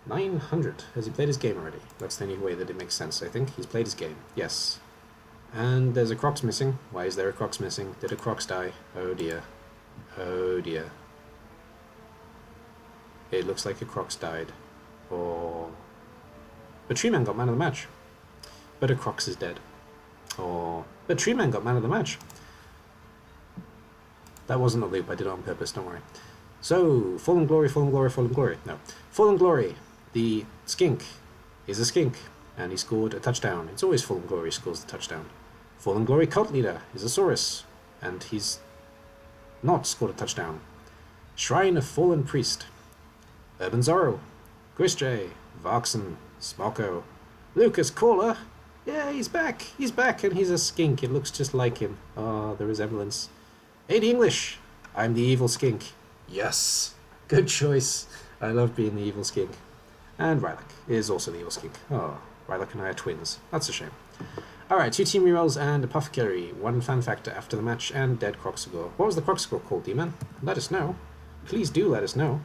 900. Has he played his game already? That's the only way that it makes sense, I think. He's played his game. Yes. And there's a Crocs missing. Why is there a Crocs missing? Did a Crocs die? Oh dear. Oh dear. It looks like a Crocs died. Or... But Treeman got man of the match. But a Crocs is dead. Or... But Treeman got man of the match. That wasn't a loop. I did it on purpose, don't worry. So, Fallen Glory, Fallen Glory, Fallen Glory. No. Fallen Glory. The skink is a skink. And he scored a touchdown. It's always Fallen Glory scores the touchdown. Fallen Glory Cult Leader is a Saurus. And he's not scored a touchdown. Shrine of Fallen Priest. Urban Zorro. Grisjay. Varkson. Smoko. Lucas Caller. Yeah, he's back. He's back and he's a skink. It looks just like him. Oh, the resemblance. 80 English. I'm the evil skink. Yes. Good choice. I love being the evil skink. And Rylak is also the evil skink. Oh, Rylak and I are twins. That's a shame. Alright, 2 team rerolls and Apothecary. 1 fan factor after the match and Dead Croxagore. What was the Croxagore called, D-Man? Let us know. Please do let us know.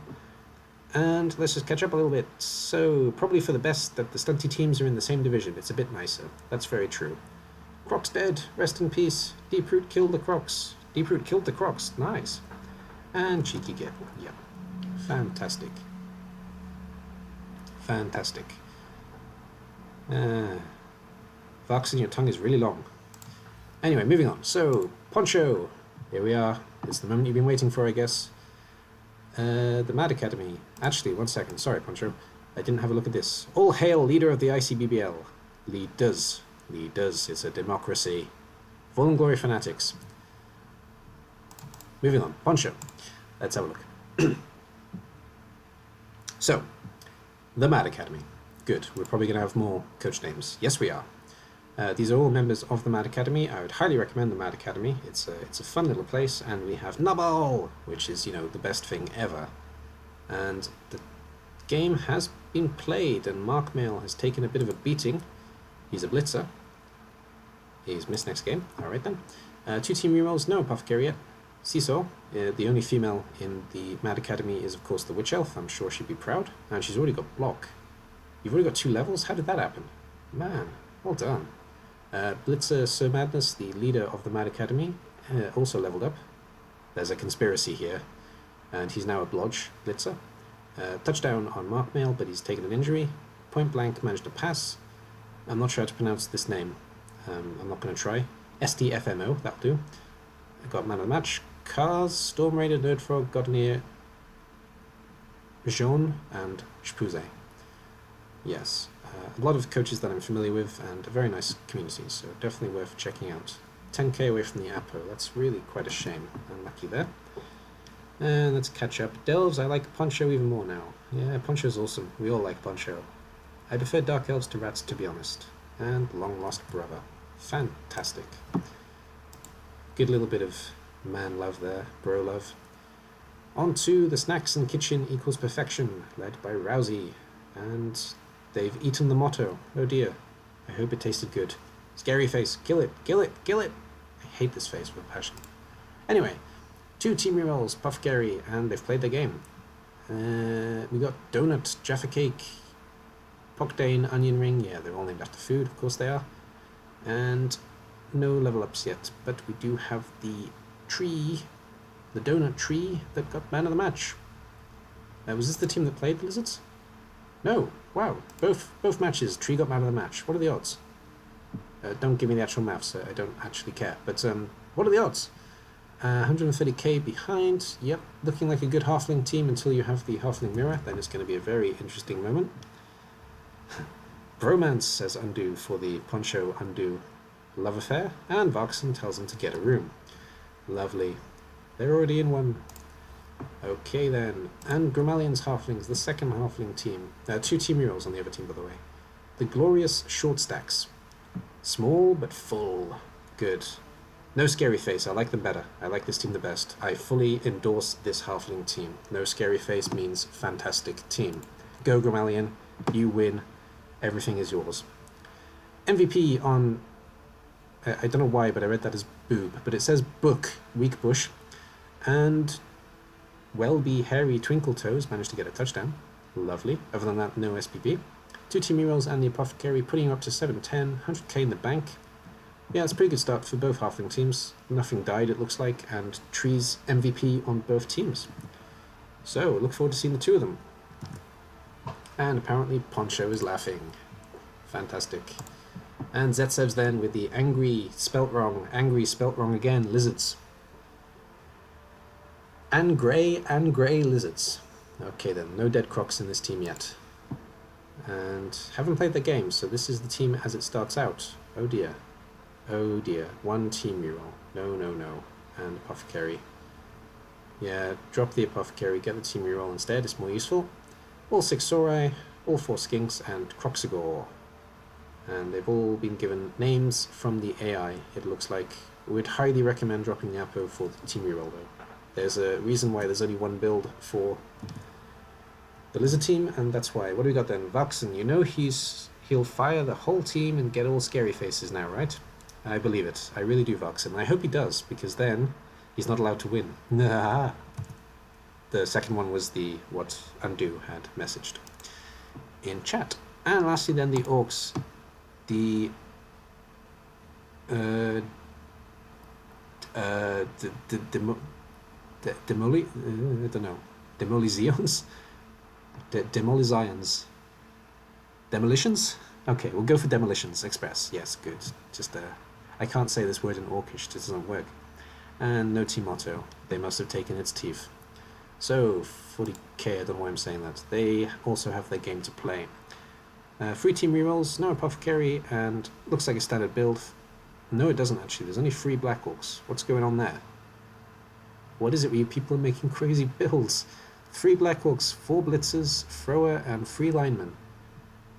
And let's just catch up a little bit. So, probably for the best that the stunty teams are in the same division. It's a bit nicer. That's very true. Crocs dead. Rest in peace. Deeproot killed the Crocs. Deeproot killed the Crocs. Nice. And Cheeky Git. Yep. Fantastic. Fantastic. Varkson, your tongue is really long. Anyway, moving on. So, Poncho. Here we are. It's the moment you've been waiting for, I guess. The Mad Academy. Actually, one second. Sorry, Poncho. I didn't have a look at this. All hail, leader of the ICBBL. Leaders. Leaders. It's a democracy. Fallen Glory fanatics. Moving on. Poncho. Let's have a look. So, the Mad Academy. Good. We're probably going to have more coach names. Yes, we are. These are all members of the Mad Academy. I would highly recommend the Mad Academy. It's a fun little place, and we have Nubble, which is, you know, the best thing ever. And the game has been played, and Mark Mail has taken a bit of a beating. He's a blitzer. He's missed next game. Alright then. 2 team rerolls, no Apothecary yet. Seesaw, the only female in the Mad Academy is of course the Witch Elf. I'm sure she'd be proud. And she's already got block. You've already got 2 levels? How did that happen? Man, well done. Blitzer Sir Madness, the leader of the Mad Academy, also leveled up. There's a conspiracy here. And he's now a Blodge Blitzer. Touchdown on Mark Mail, but he's taken an injury. Point Blank managed to pass. I'm not sure how to pronounce this name. I'm not going to try. STFMO, that'll do. I got man of the match. Cars, Storm Raider, Nerdfrog, Godnir, Jean, and Shpouze. Yes, a lot of coaches that I'm familiar with, and a very nice community, so definitely worth checking out. 10k away from the Apo, that's really quite a shame. Unlucky there. And let's catch up. Delves, I like Poncho even more now. Yeah, Poncho's awesome. We all like Poncho. I prefer Dark Elves to Rats, to be honest. And Long Lost Brother. Fantastic. Good little bit of man love there, bro love. On to the Snacks and Kitchen Equals Perfection, led by Rousey. And they've eaten the motto. Oh dear. I hope it tasted good. Scary face. Kill it. Kill it. Kill it. I hate this face with a passion. Anyway, 2 team rerolls, Puff Gary, and they've played their game. We got Donut, Jaffa Cake, Pockdane, Onion Ring. Yeah, they're all named after food, of course they are. And no level ups yet, but we do have the tree, the donut tree that got man of the match. Was this the team that played the Lizards? No. Wow. Both matches, tree got man of the match. What are the odds? Don't give me the actual maths, I don't actually care. But what are the odds? 130k behind. Yep, looking like a good halfling team until you have the halfling mirror. Then it's going to be a very interesting moment. Bromance says undo for the Poncho undo love affair, and Voxen tells him to get a room. Lovely. They're already in one. Okay then. And Grimalian's halflings, the second halfling team. 2 team rerolls on the other team, by the way. The Glorious Short Stacks. Small but full. Good. No scary face, I like them better. I like this team the best. I fully endorse this halfling team. No scary face means fantastic team. Go Grimalian, you win. Everything is yours. MVP on... I don't know why, but I read that as boob. But it says book, Weak Bush. And Welby Hairy Twinkle Toes managed to get a touchdown. Lovely. Other than that, no SPP. 2 team rerolls and the Apothecary putting you up to 710, 100k in the bank. Yeah, it's a pretty good start for both halfling teams. Nothing died, it looks like, and Tree's MVP on both teams. So, look forward to seeing the 2 of them. And apparently Poncho is laughing. Fantastic. And Zetsev's then with the angry spelt wrong again, lizards. And grey lizards. Okay then, no dead crocs in this team yet. And haven't played the game, so this is the team as it starts out. Oh dear. Oh dear. 1 team reroll. No, no, no. And Apothecary. Yeah, drop the Apothecary, get the team reroll instead, it's more useful. All 6 Sorai, all 4 Skinks, and Croxagore. And they've all been given names from the AI, it looks like. We'd highly recommend dropping the Apo for the team reroll though. There's a reason why there's only 1 build for the Lizard team, and that's why. What do we got then? Voxen, you know he'll fire the whole team and get all scary faces now, right? I believe it. I really do, Voxen. I hope he does, because then he's not allowed to win. The second one was what Undo had messaged in chat. And lastly then the Orcs. The Demolizions? Demolizions. Demolitions? Okay, we'll go for Demolitions Express. Yes, good. Just I can't say this word in Orcish, it doesn't work. And no team motto. They must have taken its teeth. So, 40k, I don't know why I'm saying that. They also have their game to play. 3 team rerolls, no Apothecary, and looks like a standard build. No, it doesn't actually. There's only 3 Black Orcs. What's going on there? What is it with you people are making crazy builds? 3 Black Orcs, 4 Blitzers, Thrower, and 3 Linemen.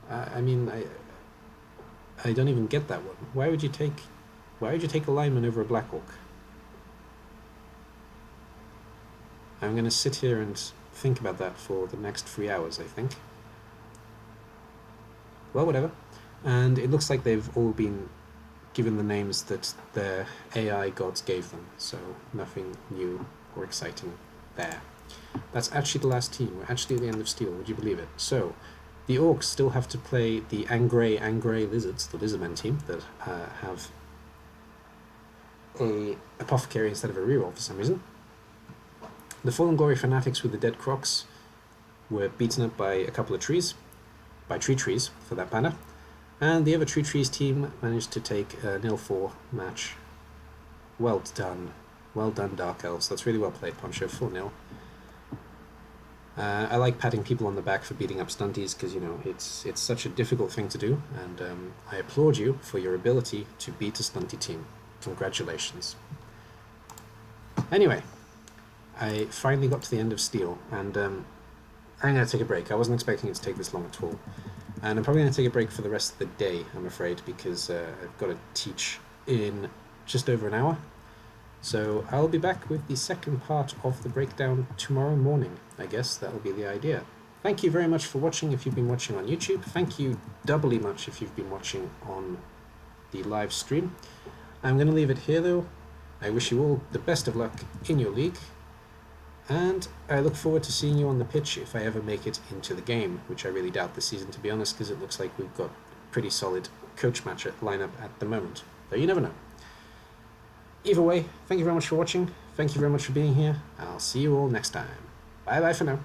I mean, I don't even get that one. Why would you take a Lineman over a Black Orc? I'm going to sit here and think about that for the next 3 hours, I think. Well, whatever. And it looks like they've all been given the names that their AI gods gave them, so nothing new or exciting there. That's actually the last team. We're actually at the end of Steel, would you believe it? So, the Orcs still have to play the Angray Lizards, the Lizardmen team, that have a Apothecary instead of a reroll for some reason. The Fallen Glory Fanatics with the Dead Crocs were beaten up by a couple of trees, by tree trees for that banner, and the other tree trees team managed to take a 0-4 match. Well done, Dark Elves. That's really well played, Poncho. 4-0. I like patting people on the back for beating up stunties because, you know, it's such a difficult thing to do, and I applaud you for your ability to beat a stunty team. Congratulations. Anyway, I finally got to the end of Steel, and I'm going to take a break. I wasn't expecting it to take this long at all. And I'm probably going to take a break for the rest of the day, I'm afraid, because I've got to teach in just over an hour. So I'll be back with the second part of the breakdown tomorrow morning. I guess that'll be the idea. Thank you very much for watching if you've been watching on YouTube. Thank you doubly much if you've been watching on the live stream. I'm going to leave it here, though. I wish you all the best of luck in your league. And I look forward to seeing you on the pitch if I ever make it into the game, which I really doubt this season, to be honest, because it looks like we've got a pretty solid coach match lineup at the moment. Though you never know. Either way, thank you very much for watching. Thank you very much for being here. I'll see you all next time. Bye bye for now.